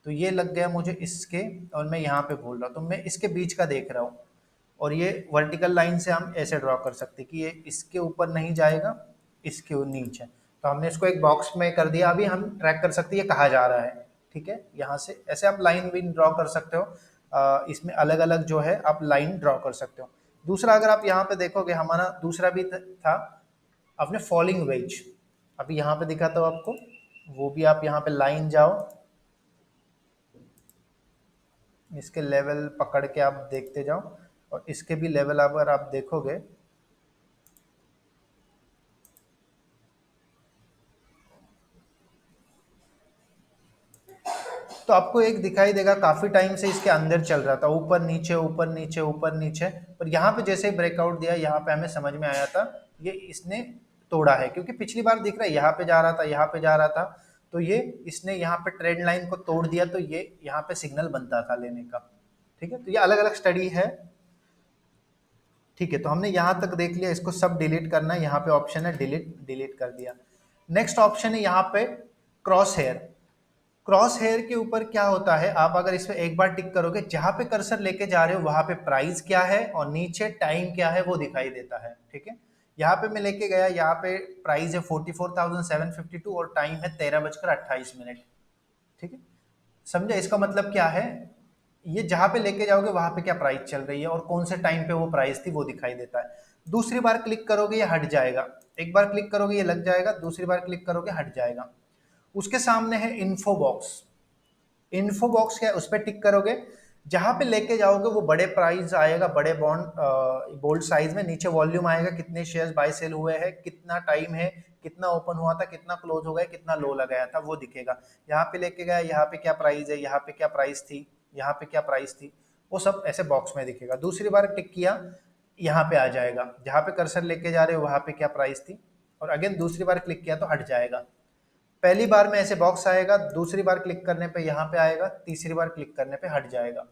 तो ये लग गया मुझे इसके, और मैं यहाँ पे बोल रहा हूँ, तो मैं इसके बीच का देख रहा हूँ। और ये वर्टिकल लाइन से हम ऐसे ड्रॉ कर सकते हैं कि ये इसके ऊपर नहीं जाएगा, इसके नीचे। तो हमने इसको एक बॉक्स में कर दिया। अभी हम ट्रैक कर सकते हैं ये कहाँ जा रहा है, ठीक है। यहाँ से ऐसे आप लाइन भी ड्रॉ कर सकते हो। इसमें अलग अलग जो है आप लाइन ड्रॉ कर सकते हो। दूसरा अगर आप यहाँ पे देखोगे, हमारा दूसरा भी था अपने फॉलिंग वेज। अभी यहाँ पे दिखाता हूँ आपको, वो भी आप यहाँ पे लाइन जाओ, इसके लेवल पकड़ के आप देखते जाओ, और इसके भी लेवल अगर आप देखोगे तो आपको एक दिखाई देगा काफी टाइम से इसके अंदर चल रहा था, ऊपर नीचे ऊपर नीचे ऊपर नीचे। पर यहाँ पे जैसे ही ब्रेकआउट दिया, यहाँ पे हमें समझ में आया था ये इसने तोड़ा है, क्योंकि पिछली बार दिख रहा है यहाँ पे जा रहा था, यहाँ पे जा रहा था। तो ये इसने यहाँ पे ट्रेंड लाइन को तोड़ दिया, तो ये यहाँ पे सिग्नल बनता था लेने का, ठीक है। तो ये अलग अलग स्टडी है, ठीक है। तो हमने यहाँ तक देख लिया, इसको सब डिलीट करना है, यहाँ पे ऑप्शन है डिलीट, डिलीट कर दिया। नेक्स्ट ऑप्शन है यहाँ पे क्रॉस हेयर। क्रॉस हेयर के ऊपर क्या होता है, आप अगर इस पे एक बार टिक करोगे, जहां पे कर्सर लेके जा रहे हो वहां पे प्राइस क्या है और नीचे टाइम क्या है वो दिखाई देता है, ठीक है। यहाँ पे मैं लेके गया, यहाँ पे प्राइस है 44,752 और टाइम है 13:28, ठीक है। समझा इसका मतलब क्या है, ये जहां पे लेके जाओगे वहां पे क्या प्राइस चल रही है और कौन से टाइम पे वो प्राइस थी वो दिखाई देता है। दूसरी बार क्लिक करोगे ये हट जाएगा, एक बार क्लिक करोगे ये लग जाएगा, दूसरी बार क्लिक करोगे हट जाएगा। उसके सामने है इन्फो बॉक्स। इन्फो बॉक्स क्या है, उस पर टिक करोगे, जहां पे लेके जाओगे वो बड़े प्राइस आएगा, बड़े बॉन्ड बोल्ड साइज में, नीचे वॉल्यूम आएगा, कितने शेयर्स बाय सेल हुए हैं, कितना टाइम है, कितना ओपन हुआ था, कितना क्लोज हो गया, कितना लो लगाया था, वो दिखेगा। यहाँ पे लेके गया, यहाँ पे क्या प्राइस है, यहाँ पे क्या प्राइस थी, यहाँ पे क्या प्राइस थी, वो सब ऐसे बॉक्स में दिखेगा। दूसरी बार टिक किया, यहाँ पे आ जाएगा, जहाँ पे कर्सर लेके जा रहे हो वहां पे क्या प्राइस थी, और अगेन दूसरी बार क्लिक किया तो हट जाएगा। पहली बार में ऐसे बॉक्स आएगा, दूसरी बार क्लिक करने पे यहाँ पे आएगा, तीसरी बार क्लिक करने पे हट जाएगा।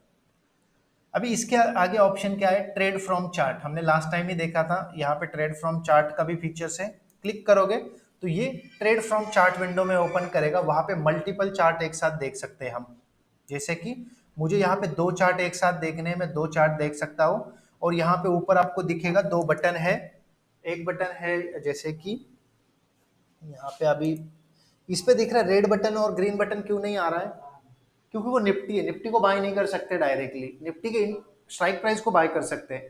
अभी इसके आगे ऑप्शन क्या है, ट्रेड फ्रॉम चार्ट। हमने लास्ट टाइम ही देखा था, यहाँ पे ट्रेड फ्रॉम चार्ट का भी फीचर्स है। क्लिक करोगे तो ये ट्रेड फ्रॉम चार्ट विंडो में ओपन करेगा, वहां पे मल्टीपल चार्ट एक साथ देख सकते हैं हम। जैसे कि मुझे यहाँ पे दो चार्ट एक साथ देखने हैं, मैं दो चार्ट देख सकता हूँ। और यहाँ पे ऊपर आपको दिखेगा दो बटन है, एक बटन है जैसे कि यहाँ पे अभी इस पे दिख रहा है रेड बटन, और ग्रीन बटन क्यों नहीं आ रहा है, क्योंकि वो निफ्टी है, निफ्टी को बाय नहीं कर सकते डायरेक्टली, निफ्टी के स्ट्राइक प्राइस को बाय कर सकते हैं।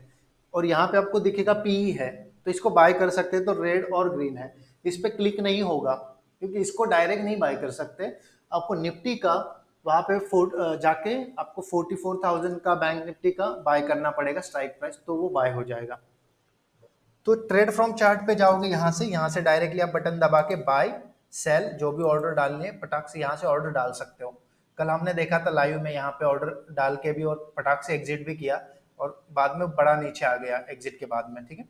और यहाँ पे आपको दिखेगा पीई है, तो इसको बाय कर सकते हैं, तो रेड और ग्रीन है। इस पे क्लिक नहीं होगा क्योंकि इसको डायरेक्ट नहीं बाय कर सकते। आपको निफ्टी का वहां पे जाके आपको 44,000 का बैंक निफ्टी का बाय करना पड़ेगा स्ट्राइक प्राइस, तो वो बाय हो जाएगा। तो ट्रेड फ्रॉम चार्ट पे जाओगे, यहाँ से डायरेक्टली आप बटन दबा के बाय सेल जो भी ऑर्डर डालने हैं पटाख से यहाँ से ऑर्डर डाल सकते हो। कल हमने देखा था लाइव में, यहाँ पे ऑर्डर डाल के भी और पटाख से एग्जिट भी किया, और बाद में बड़ा नीचे आ गया एग्जिट के बाद में, ठीक है।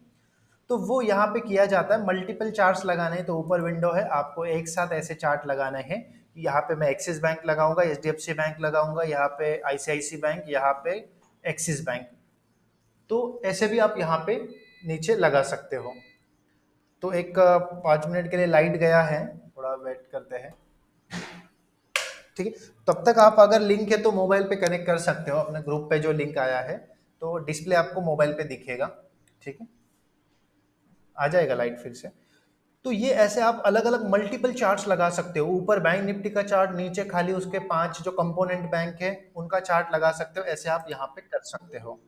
तो वो यहाँ पे किया जाता है। मल्टीपल चार्ट्स लगाने हैं तो ऊपर विंडो है, आपको एक साथ ऐसे चार्ट लगाने हैं। यहाँ पे मैं एक्सिस बैंक लगाऊंगा, एचडीएफसी बैंक लगाऊंगा, यहाँ पे आईसीआईसी बैंक, यहाँ पे एक्सिस बैंक। तो ऐसे भी आप यहाँ पे नीचे लगा सकते हो। तो एक 5 मिनट के लिए लाइट गया है, थोड़ा वेट करते हैं, ठीक है। तब तक आप अगर लिंक है तो मोबाइल पे कनेक्ट कर सकते हो, अपने ग्रुप पे जो लिंक आया है तो डिस्प्ले आपको मोबाइल पे दिखेगा, ठीक है। आ जाएगा लाइट फिर से। तो ये ऐसे आप अलग अलग मल्टीपल चार्ट्स लगा सकते हो, ऊपर बैंक निफ्टी का चार्ट, नीचे खाली उसके 5 जो कंपोनेंट बैंक है उनका चार्ट लगा सकते हो, ऐसे आप यहाँ पे कर सकते हो।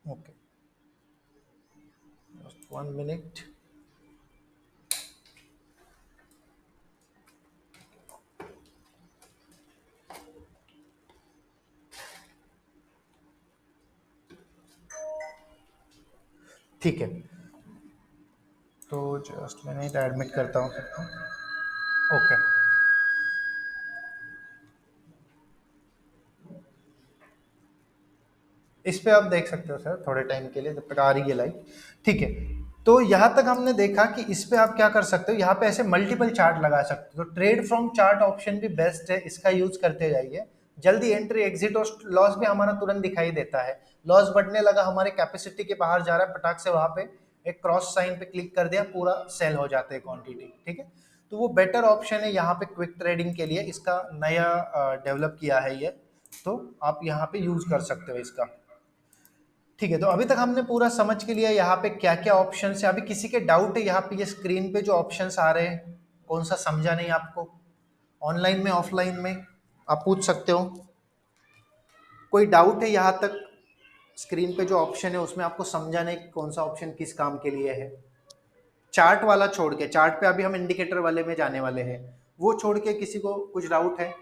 Okay, 1 minute. ठीक है, तो जस्ट मैंने एडमिट करता हूँ सबको। ओके, इस पे आप देख सकते हो सर थोड़े टाइम के लिए, जब तक आ रही है लाइट, ठीक है। तो यहाँ तक हमने देखा कि इस पे आप क्या कर सकते हो, यहाँ पे ऐसे मल्टीपल चार्ट लगा सकते हो। तो ट्रेड फ्रॉम चार्ट ऑप्शन भी बेस्ट है, इसका यूज करते जाइए। जल्दी एंट्री एग्जिट और लॉस भी हमारा तुरंत दिखाई देता है। लॉस बढ़ने लगा, हमारे कैपेसिटी के बाहर जा रहा है, पटाख से वहां पे एक क्रॉस साइन पे क्लिक कर दिया, पूरा सेल हो जाता है क्वांटिटी, ठीक है। तो वो बेटर ऑप्शन है यहाँ पे क्विक ट्रेडिंग के लिए, इसका नया डेवलप किया है ये, तो आप यहाँ पे यूज कर सकते हो इसका। ठीक है, तो अभी तक हमने पूरा समझ के लिया यहाँ पे क्या क्या ऑप्शन है। अभी किसी के डाउट है यहाँ पे, ये स्क्रीन पे जो ऑप्शंस आ रहे हैं कौन सा समझा नहीं आपको, ऑनलाइन में ऑफलाइन में आप पूछ सकते हो। कोई डाउट है यहाँ तक, स्क्रीन पे जो ऑप्शन है उसमें आपको समझा नहीं कौन सा ऑप्शन किस काम के लिए है? चार्ट वाला छोड़ के, चार्ट पे अभी हम इंडिकेटर वाले में जाने वाले हैं, वो छोड़ के किसी को कुछ डाउट है?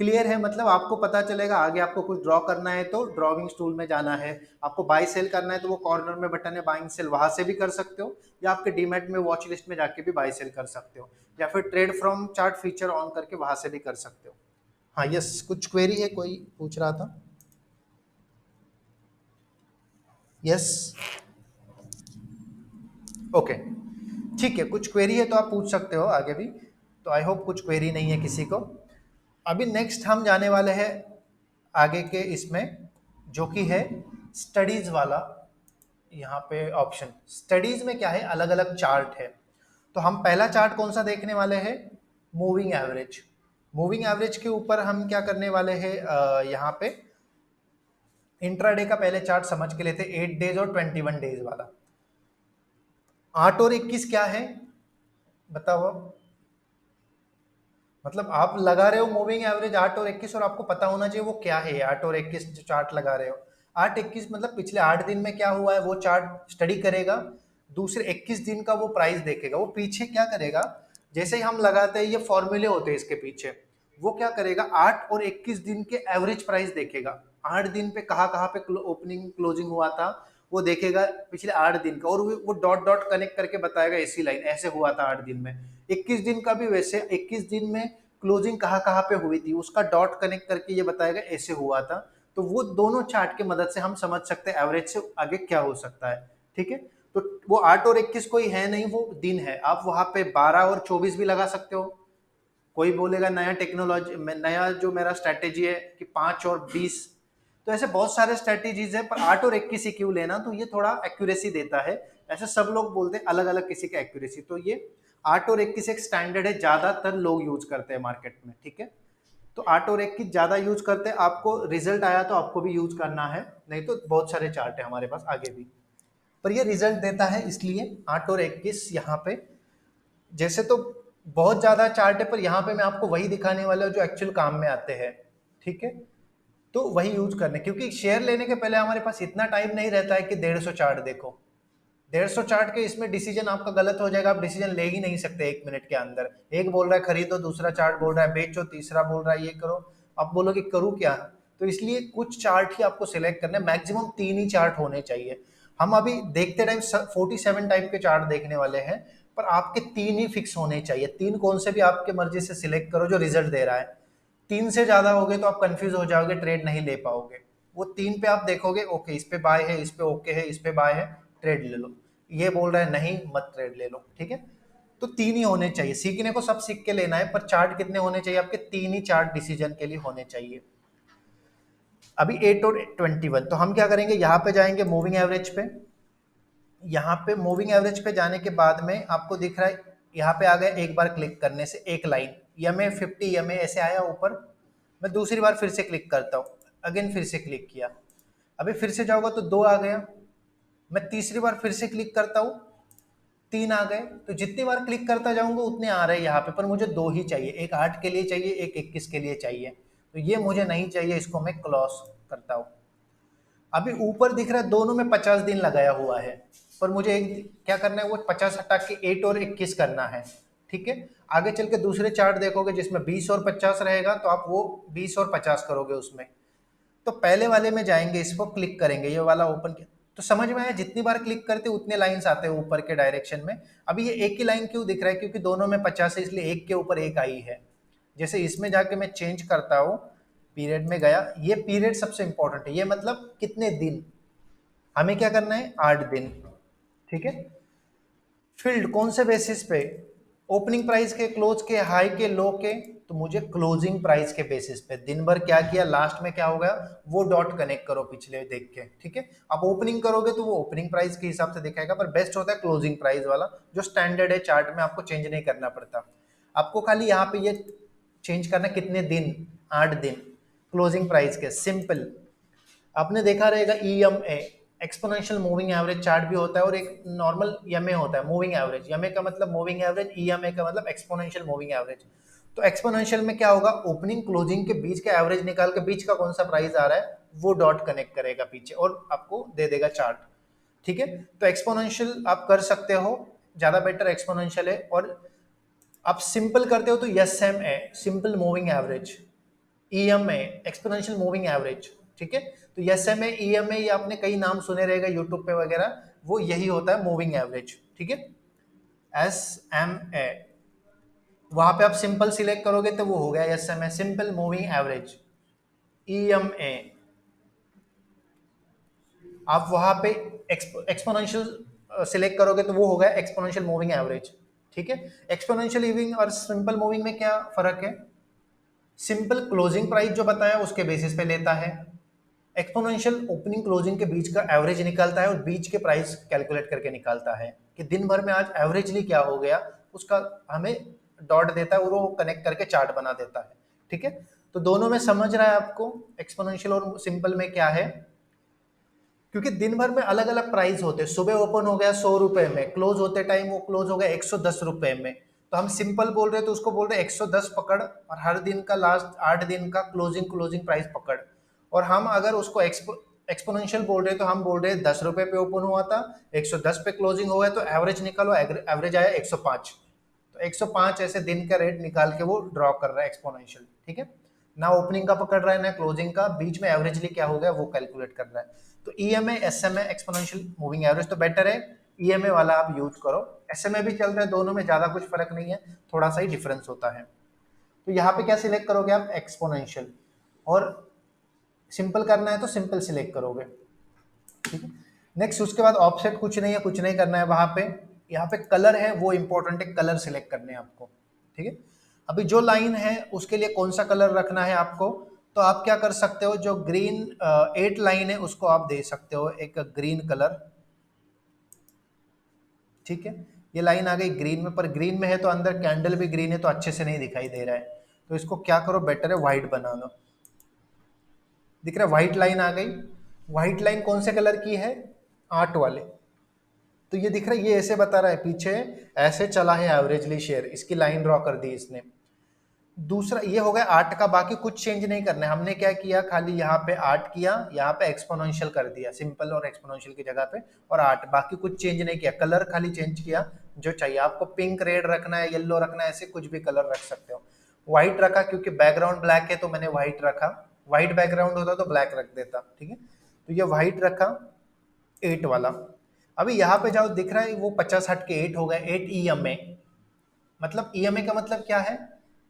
क्लियर है, मतलब आपको पता चलेगा आगे आपको कुछ ड्रॉ करना है तो ड्रॉविंग टूल में जाना है, आपको बाय सेल करना है तो वो कॉर्नर में बटन है बाइंग सेल, वहां से भी कर सकते हो, या आपके डीमैट में वॉच लिस्ट में जाके भी बाय सेल कर सकते हो, या फिर trade from chart feature on करके वहां से भी कर सकते हो। हाँ यस, कुछ क्वेरी है, कोई पूछ रहा था? यस, ओके, ठीक है, कुछ क्वेरी है तो आप पूछ सकते हो आगे भी, तो आई होप कुछ क्वेरी नहीं है किसी को। अभी नेक्स्ट हम जाने वाले हैं आगे के इसमें, जो कि है स्टडीज वाला। यहाँ पे ऑप्शन स्टडीज में क्या है, अलग अलग चार्ट है, तो हम पहला चार्ट कौन सा देखने वाले हैं? Moving average. मूविंग एवरेज के ऊपर हम क्या करने वाले हैं, यहाँ पे इंट्राडे का पहले चार्ट समझ के लेते, 8 डेज और 21 डेज वाला। 8 और 21 क्या है बताओ अब? मतलब आप लगा रहे हो मूविंग एवरेज 8 और 21, और आपको पता होना चाहिए वो क्या है 8 और 21 जो चार्ट लगा रहे हो। 8-21 मतलब पिछले 8 दिन में क्या हुआ है वो चार्ट स्टडी करेगा, दूसरे 21 दिन का वो प्राइस देखेगा, वो पीछे क्या करेगा, जैसे ही हम लगाते हैं ये फॉर्मूले होते हैं इसके पीछे, वो क्या करेगा 8 और 21 दिन के एवरेज प्राइस देखेगा, 8 दिन पे कहाँ पे ओपनिंग क्लोजिंग हुआ था वो देखेगा पिछले 8 दिन का, और वो डॉट डॉट कनेक्ट करके बताएगा ऐसी लाइन ऐसे हुआ था 8 दिन में। 21 दिन का भी वैसे, 21 दिन में क्लोजिंग कहाँ पे हुई थी उसका डॉट कनेक्ट करके ये बताएगा ऐसे हुआ था। तो वो दोनों चार्ट की मदद से हम समझ सकते हैं एवरेज से आगे क्या हो सकता है। ठीक है, तो वो 8 और 21 कोई है नहीं, वो दिन है, आप वहां पे 12 और 24 भी लगा सकते हो। कोई बोलेगा नया टेक्नोलॉजी, नया जो मेरा स्ट्रैटेजी है कि 5 और 20, तो ऐसे बहुत सारे स्ट्रैटेजीज है, पर 8 और 21 ही क्यों लेना, तो ये थोड़ा एक्यूरेसी देता है। ऐसे सब लोग बोलते हैं अलग अलग किसी का एक्यूरेसी, तो ये 8 और 21 एक स्टैंडर्ड है, ज्यादातर लोग यूज करते हैं मार्केट में। ठीक है, तो 8 और 21 ज्यादा यूज करते हैं, आपको रिजल्ट आया तो आपको भी यूज करना है, नहीं तो बहुत सारे चार्ट है हमारे पास आगे भी, पर ये रिजल्ट देता है इसलिए 8 और 21 यहाँ पे। जैसे तो बहुत ज्यादा चार्ट है, पर यहाँ पे मैं आपको वही दिखाने वाला हूँ जो एक्चुअल काम में आते हैं। ठीक है, तो वही यूज करने, क्योंकि शेयर लेने के पहले हमारे पास इतना टाइम नहीं रहता है कि 150 चार्ट देखो, 150 चार्ट के इसमें डिसीजन आपका गलत हो जाएगा, आप डिसीजन ले ही नहीं सकते 1 मिनट के अंदर। एक बोल रहा है खरीदो, दूसरा चार्ट बोल रहा है बेचो, तीसरा बोल रहा है ये करो, आप बोलो कि करूँ क्या? तो इसलिए कुछ चार्ट ही आपको सिलेक्ट करने, मैक्सिमम 3 ही चार्ट होने चाहिए। हम अभी देखते टाइम 47 टाइप के चार्ट देखने वाले हैं, पर आपके 3 ही फिक्स होने चाहिए, 3 कौन से भी आपके मर्जी से सिलेक्ट करो जो रिजल्ट दे रहा है। 3 से ज्यादा हो गए तो आप कंफ्यूज हो जाओगे, ट्रेड नहीं ले पाओगे। वो 3 पे आप देखोगे ओके इस पे बाय है, इस पे ओके है, इस पे बाय है, ट्रेड ले लो, ये बोल रहा है नहीं मत ट्रेड ले लो। ठीक है, तो 3 ही होने चाहिए, सीखने को सब सीख के लेना है, पर चार्ट कितने होने चाहिए आपके? 3 ही चार्ट डिसीजन के लिए होने चाहिए। अभी 8 और 21, तो हम क्या करेंगे, यहाँ पे जाएंगे मूविंग एवरेज पे। यहाँ पे मूविंग एवरेज पे जाने के बाद में आपको दिख रहा है, यहाँ पे आ गया, एक बार क्लिक करने से एक लाइन MA 50 MA ऐसे आया ऊपर। मैं दूसरी बार फिर से क्लिक करता हूँ, अगेन फिर से क्लिक किया, अभी फिर से जाऊंगा तो 2 आ गया, मैं तीसरी बार फिर से क्लिक करता हूँ, 3 आ गए। तो जितनी बार क्लिक करता जाऊंगा उतने आ रहे हैं यहाँ पे, पर मुझे 2 ही चाहिए, एक 8 के लिए चाहिए, एक 21 के लिए चाहिए, तो ये मुझे नहीं चाहिए, इसको मैं क्लोज करता हूँ। अभी ऊपर दिख रहा है दोनों में 50 दिन लगाया हुआ है, पर मुझे एक क्या करना है, वो 50 हटा के 8 और 21 करना है। ठीक है, आगे चल के दूसरे चार्ट देखोगे जिसमें 20 और 50 रहेगा, तो आप वो 20 और 50 करोगे उसमें। तो पहले वाले में जाएंगे, इसको क्लिक करेंगे, ये वाला ओपन किया, तो समझ में आया, जितनी बार क्लिक करते उतने लाइंस आते हैं ऊपर के डायरेक्शन में। अभी ये एक ही लाइन क्यों दिख रहा है, क्योंकि दोनों में 50 है, इसलिए एक के ऊपर एक आई है। जैसे इसमें जाके मैं चेंज करता हूँ, पीरियड में गया, ये पीरियड सबसे इंपॉर्टेंट है, ये मतलब कितने दिन, हमें क्या करना है 8 दिन। ठीक है, फील्ड कौन से बेसिस पे, ओपनिंग प्राइस के, क्लोज के, हाई के, लो के, तो मुझे क्लोजिंग प्राइस के बेसिस पे दिन भर क्या किया, लास्ट में क्या हो गया, वो डॉट कनेक्ट करो पिछले देख के, ठीक है। आप ओपनिंग करोगे तो वो ओपनिंग प्राइस के हिसाब से दिखाएगा, पर बेस्ट होता है क्लोजिंग प्राइस वाला जो स्टैंडर्ड है चार्ट में, आपको चेंज नहीं करना पड़ता। आपको खाली यहाँ पे ये चेंज करना कितने दिन, 8 दिन क्लोजिंग प्राइस के, सिंपल। आपने देखा रहेगा EMA exponential moving average chart भी होता है और एक नॉर्मल ईएमए होता है मूविंग एवरेज। ईएमए का मतलब मूविंग एवरेज, ईएमए का मतलब एक्सपोनेंशियल मूविंग एवरेज। तो एक्सपोनेंशियल में क्या होगा, ओपनिंग क्लोजिंग के बीच का एवरेज निकाल के बीच का कौन सा प्राइस आ रहा है वो डॉट कनेक्ट करेगा पीछे और आपको दे देगा चार्ट, ठीक है। तो एक्सपोनेंशियल आप कर सकते हो, ज्यादा बेटर एक्सपोनेंशियल है। और आप सिंपल करते हो तो SMA simple moving average, EMA exponential moving average, ठीक है। तो एसएमए ईएमए ये आपने कई नाम सुने रहेगा यूट्यूब पे वगैरह, वो यही होता है मूविंग एवरेज, ठीक है। एस एम ए, वहां पे आप सिंपल सिलेक्ट करोगे तो वो हो गया SMA simple moving average. EMA आप वहां पे एक्सपोनेंशियल सिलेक्ट करोगे तो वो हो गया एक्सपोनेंशियल मूविंग एवरेज, ठीक है। एक्सपोनेंशियल मूविंग और सिंपल मूविंग में क्या फर्क है, सिंपल क्लोजिंग प्राइस जो बताया उसके बेसिस पे लेता है, एक्सपोनेंशियल ओपनिंग क्लोजिंग के बीच का एवरेज निकालता है और बीच के प्राइस कैलकुलेट करके निकालता है कि दिन भर में आज एवरेजली क्या हो गया, उसका हमें डॉट देता है और वो कनेक्ट करके चार्ट बना देता है, ठीक है। तो दोनों में समझ रहा है आपको एक्सपोनेंशियल और सिंपल में क्या है, क्योंकि दिन भर में अलग अलग प्राइस होते हैं। सुबह ओपन हो गया 100 रुपए में, क्लोज होते टाइम वो क्लोज हो गया 110 रुपए में, तो हम सिंपल बोल रहे हैं तो उसको बोल रहे हैं 110 पकड़, और हर दिन का लास्ट 8 दिन का क्लोजिंग क्लोजिंग प्राइस पकड़। और हम अगर उसको एक्सपोनेंशियल बोल रहे हैं तो हम बोल रहे हैं 10 रुपए पे ओपन हुआ था, 110 पे क्लोजिंग हो गया, तो एवरेज निकालो, एवरेज आया 105, तो 105 ऐसे दिन का रेट निकाल के वो ड्रॉ कर रहा है एक्सपोनेंशियल, ठीक है। ना ओपनिंग का पकड़ रहा है ना क्लोजिंग का, बीच में एवरेजली क्या हो गया वो कैलकुलेट कर रहा है। तो EMA SMA exponential moving average तो बेटर है, ईएमए वाला आप यूज करो। एसएमए भी चल रहा है, दोनों में ज्यादा कुछ फर्क नहीं है, थोड़ा सा ही डिफरेंस होता है। तो यहाँ पे क्या सिलेक्ट करोगे आप, एक्सपोनेंशियल, और सिंपल करना है तो सिंपल सिलेक्ट करोगे, ठीक है। नेक्स्ट उसके बाद ऑफसेट कुछ नहीं है, कुछ नहीं करना है वहां पे। यहाँ पे कलर है वो इंपॉर्टेंट है, कलर सिलेक्ट करने हैं आपको, ठीक है। अभी जो लाइन है उसके लिए कौन सा कलर रखना है आपको, तो आप क्या कर सकते हो, जो ग्रीन 8 लाइन है उसको आप दे सकते हो एक ग्रीन कलर, ठीक है। ये लाइन आ गई ग्रीन में, पर ग्रीन में है तो अंदर कैंडल भी ग्रीन है तो अच्छे से नहीं दिखाई दे रहा है, तो इसको क्या करो, बेटर है व्हाइट बना लो। दिख रहा है व्हाइट लाइन आ गई। व्हाइट लाइन कौन से कलर की है, 8 वाले, तो ये दिख रहा है, ये ऐसे बता रहा है पीछे ऐसे चला है एवरेजली शेयर, इसकी लाइन ड्रॉ कर दी इसने। दूसरा ये हो गया 8 का, बाकी कुछ चेंज नहीं करना है। हमने क्या किया, खाली यहाँ पे 8 किया, यहाँ पे एक्सपोनेंशियल कर दिया, सिंपल और एक्सपोनेंशियल की जगह पे, और 8, बाकी कुछ चेंज नहीं किया, कलर खाली चेंज किया। जो चाहिए आपको, पिंक रेड रखना है, येलो रखना है, ऐसे कुछ भी कलर रख सकते हो। व्हाइट रखा क्योंकि बैकग्राउंड ब्लैक है तो मैंने व्हाइट रखा, व्हाइट बैकग्राउंड होता तो ब्लैक रख देता, ठीक है। तो ये व्हाइट रखा 8 वाला। अभी यहाँ पे जाओ, दिख रहा है वो 50 हट के 8 हो गया, 8 ईएमए, मतलब ईएमए का मतलब क्या है,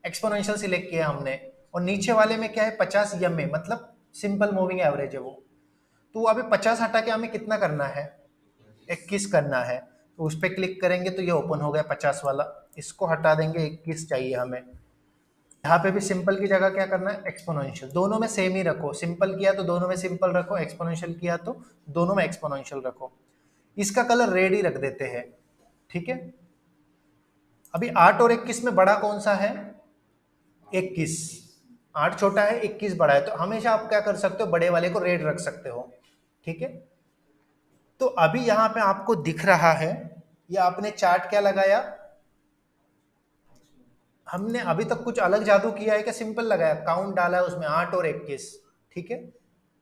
एक्सपोनेंशियल सिलेक्ट किया हमने, और नीचे वाले में क्या है 50 ईएमए, मतलब सिंपल मूविंग एवरेज है वो। तो अभी 50 हटा के हमें कितना करना है, 21 करना है, तो उस पर क्लिक करेंगे तो ये ओपन हो गया 50 वाला। इसको हटा देंगे, 21 चाहिए हमें। यहाँ पे भी सिंपल की जगह क्या करना है, एक्सपोनेंशियल, दोनों में सेम ही रखो, सिंपल किया तो दोनों में सिंपल रखो, एक्सपोनेंशियल किया तो दोनों में एक्सपोनेंशियल रखो। इसका कलर रेड ही रख देते हैं, ठीक है। अभी 8 और 21 में बड़ा कौन सा है, 21, 8 छोटा है 21 बड़ा है, तो हमेशा आप क्या कर सकते हो, बड़े वाले को रेड रख सकते हो, ठीक है। तो अभी यहाँ पे आपको दिख रहा है, ये आपने चार्ट क्या लगाया, हमने अभी तक कुछ अलग जादू किया है क्या, सिंपल लगाया, काउंट डाला है उसमें 8 और 21, ठीक है।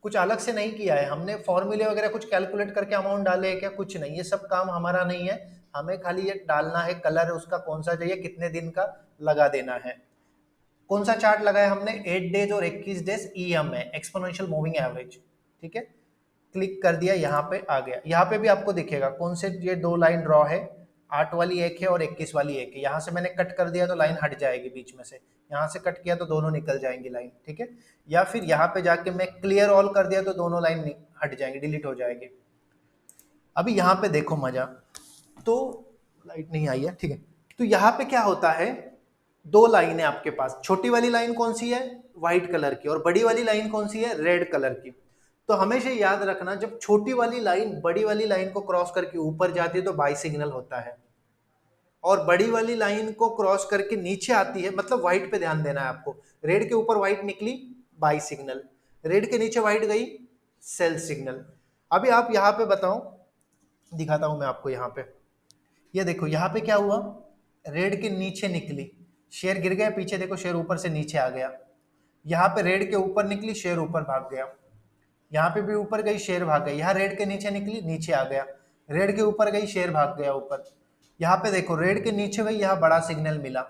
कुछ अलग से नहीं किया है हमने, फॉर्मूले वगैरह कुछ कैलकुलेट करके अमाउंट डाले है क्या, कुछ नहीं, ये सब काम हमारा नहीं है। हमें खाली ये डालना है कलर उसका कौन सा चाहिए, कितने दिन का लगा देना है। कौन सा चार्ट लगाया हमने, 8 डेज और 21 days EMA exponential moving average, ठीक है। क्लिक कर दिया, यहाँ पे आ गया। यहाँ पे भी आपको दिखेगा कौन से ये 2 लाइन ड्रॉ है, 8 वाली एक है और 21 वाली एक है। यहाँ से मैंने कट कर दिया तो लाइन हट जाएगी बीच में से, यहाँ से कट किया तो दोनों निकल जाएंगी लाइन, ठीक है। या फिर यहाँ पे जाके मैं क्लियर ऑल कर दिया तो दोनों लाइन हट जाएंगी, डिलीट हो जाएगी। अभी यहाँ पे देखो मजा, तो लाइट नहीं आई है, ठीक है। तो यहाँ पे क्या होता है, दो लाइन है आपके पास, छोटी वाली लाइन कौन सी है, व्हाइट कलर की, और बड़ी वाली लाइन कौन सी है, रेड कलर की। तो हमेशा याद रखना, जब छोटी वाली लाइन बड़ी वाली लाइन को क्रॉस करके ऊपर जाती है तो बाई सिग्नल होता है, और बड़ी वाली लाइन को क्रॉस करके नीचे आती है, मतलब व्हाइट पे ध्यान देना है आपको, रेड के ऊपर व्हाइट निकली बाई सिग्नल, रेड के नीचे व्हाइट गई सेल सिग्नल। अभी आप यहाँ पे बताओ, दिखाता हूं मैं आपको यहाँ पे, ये देखो यहाँ पे क्या हुआ, रेड के नीचे निकली, शेयर गिर गया, पीछे देखो शेयर ऊपर से नीचे आ गया, यहाँ पे रेड के ऊपर निकली, शेयर ऊपर भाग गया, यहाँ पे भी ऊपर गई, शेयर भाग गई, यहाँ रेड के नीचे निकली, नीचे आ गया, रेड के ऊपर गई, शेयर भाग गया ऊपर, यहाँ पे देखो रेड के नीचे गई, यहाँ बड़ा सिग्नल मिला,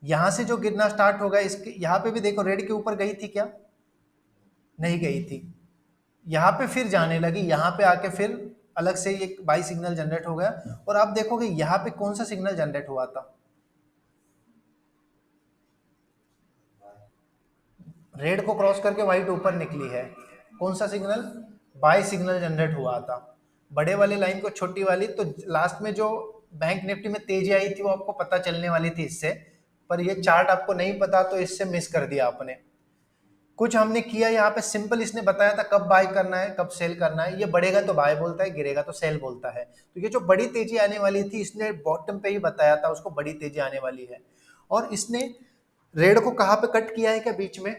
यहाँ से जो गिरना स्टार्ट हो गया, इसके यहाँ पे भी देखो रेड के ऊपर गई थी क्या, नहीं गई थी, यहाँ पे फिर जाने लगी, यहाँ पे आके फिर अलग से एक बाई सिग्नल जनरेट हो गया, और आप देखोगे यहाँ पे कौन सा सिग्नल जनरेट हुआ था, रेड को क्रॉस करके व्हाइट ऊपर निकली है, कौन सा सिग्नल, बाई सिग्नल जनरेट हुआ था, बड़े वाली लाइन को छोटी वाली, तो लास्ट में जो बैंक निफ्टी में तेजी आई थी वो आपको पता चलने वाली थी इससे, पर ये चार्ट आपको नहीं पता तो इससे मिस कर दिया आपने। कुछ हमने किया यहाँ पे सिंपल, इसने बताया था कब बाय करना है कब सेल करना है, ये बढ़ेगा तो बाय बोलता है, गिरेगा तो सेल बोलता है, तो ये जो बड़ी तेजी आने वाली थी इसने बॉटम पे ही बताया था उसको बड़ी तेजी आने वाली है, और इसने रेड को कहाँ पे कट किया है क्या, बीच में,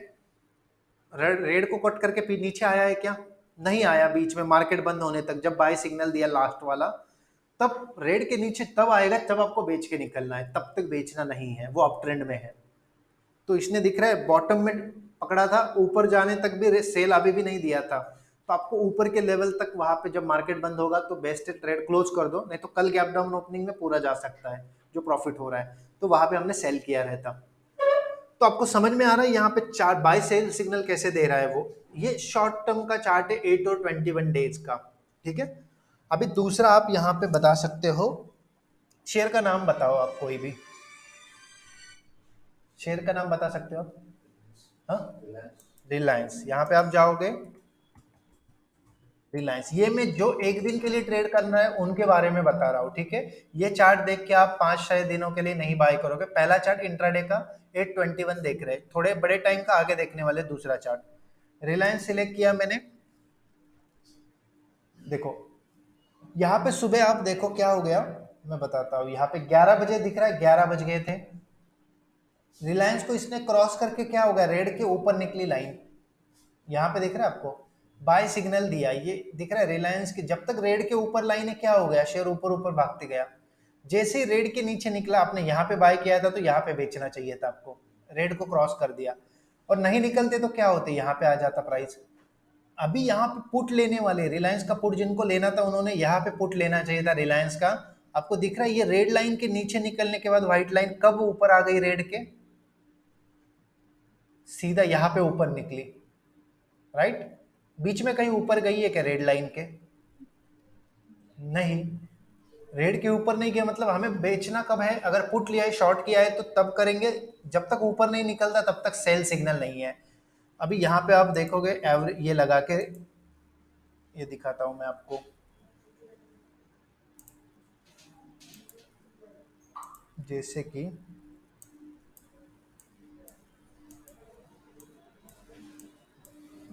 रेड को कट करके फिर नीचे आया है क्या, नहीं आया, बीच में मार्केट बंद होने तक जब बाय सिग्नल दिया लास्ट वाला, तब रेड के नीचे तब आएगा, तब आपको बेच के निकलना है, तब तक बेचना नहीं है, वो अप ट्रेंड में है। तो इसने दिख रहा है बॉटम में पकड़ा था, ऊपर जाने तक भी सेल अभी भी नहीं दिया था, तो आपको ऊपर के लेवल तक वहां पे जब मार्केट बंद होगा तो बेस्ट ट्रेड क्लोज कर दो, नहीं तो कल गैप डाउन ओपनिंग में पूरा जा सकता है जो प्रॉफिट हो रहा है, तो वहां पे हमने सेल किया रहता। तो आपको समझ में आ रहा है यहाँ पे चार्ट बाय सेल सिग्नल कैसे दे रहा है वो, ये शॉर्ट टर्म का चार्ट है 8 और 21 डेज का, ठीक है। अभी दूसरा आप यहाँ पे बता सकते हो, शेयर का नाम बताओ आप कोई भी, शेयर का नाम बता सकते हो आप, हाँ, रिलायंस, यहाँ पे आप जाओगे, रिलायंस, ये मैं जो एक दिन के लिए ट्रेड करना है उनके बारे में बता रहा हूँ, ठीक है। ये चार्ट देख के आप 5-6 दिनों के लिए नहीं बाय करोगे, पहला चार्ट इंट्राडे का 821 देख रहे हैं, थोड़े बड़े टाइम का आगे देखने वाले दूसरा चार्ट। रिलायंस सिलेक्ट किया मैंने, देखो यहाँ पे सुबह आप देखो क्या हो गया, मैं बताता हूँ, यहाँ पे 11 बजे दिख रहा है, 11 बज गए थे, रिलायंस को इसने क्रॉस करके क्या हो गया, रेड के ऊपर निकली लाइन, यहाँ पे दिख रहा है आपको, बाय सिग्नल दिया, ये दिख रहा है रिलायंस की, जब तक रेड के ऊपर लाइन है क्या हो गया, शेयर ऊपर ऊपर भागते गया, जैसे ही रेड के नीचे निकला आपने यहाँ पे बाय किया था तो यहाँ पे बेचना चाहिए था आपको, रेड को क्रॉस कर दिया, और नहीं निकलते तो क्या होते, यहाँ पे आ जाता प्राइस। अभी यहाँ पे पुट लेने वाले, रिलायंस का पुट जिनको लेना था उन्होंने यहाँ पे पुट लेना चाहिए था रिलायंस का। आपको दिख रहा है ये रेड लाइन के नीचे निकलने के बाद व्हाइट लाइन कब ऊपर आ गई रेड के, सीधा यहाँ पे ऊपर निकली, राइट, बीच में कहीं ऊपर गई है क्या रेड लाइन के, नहीं, रेड के ऊपर नहीं गया, मतलब हमें बेचना कब है, अगर पुट लिया है शॉर्ट किया है तो तब करेंगे, जब तक ऊपर नहीं निकलता तब तक सेल सिग्नल नहीं है। अभी यहाँ पे आप देखोगे एवरेज ये लगा के, ये दिखाता हूं मैं आपको, जैसे कि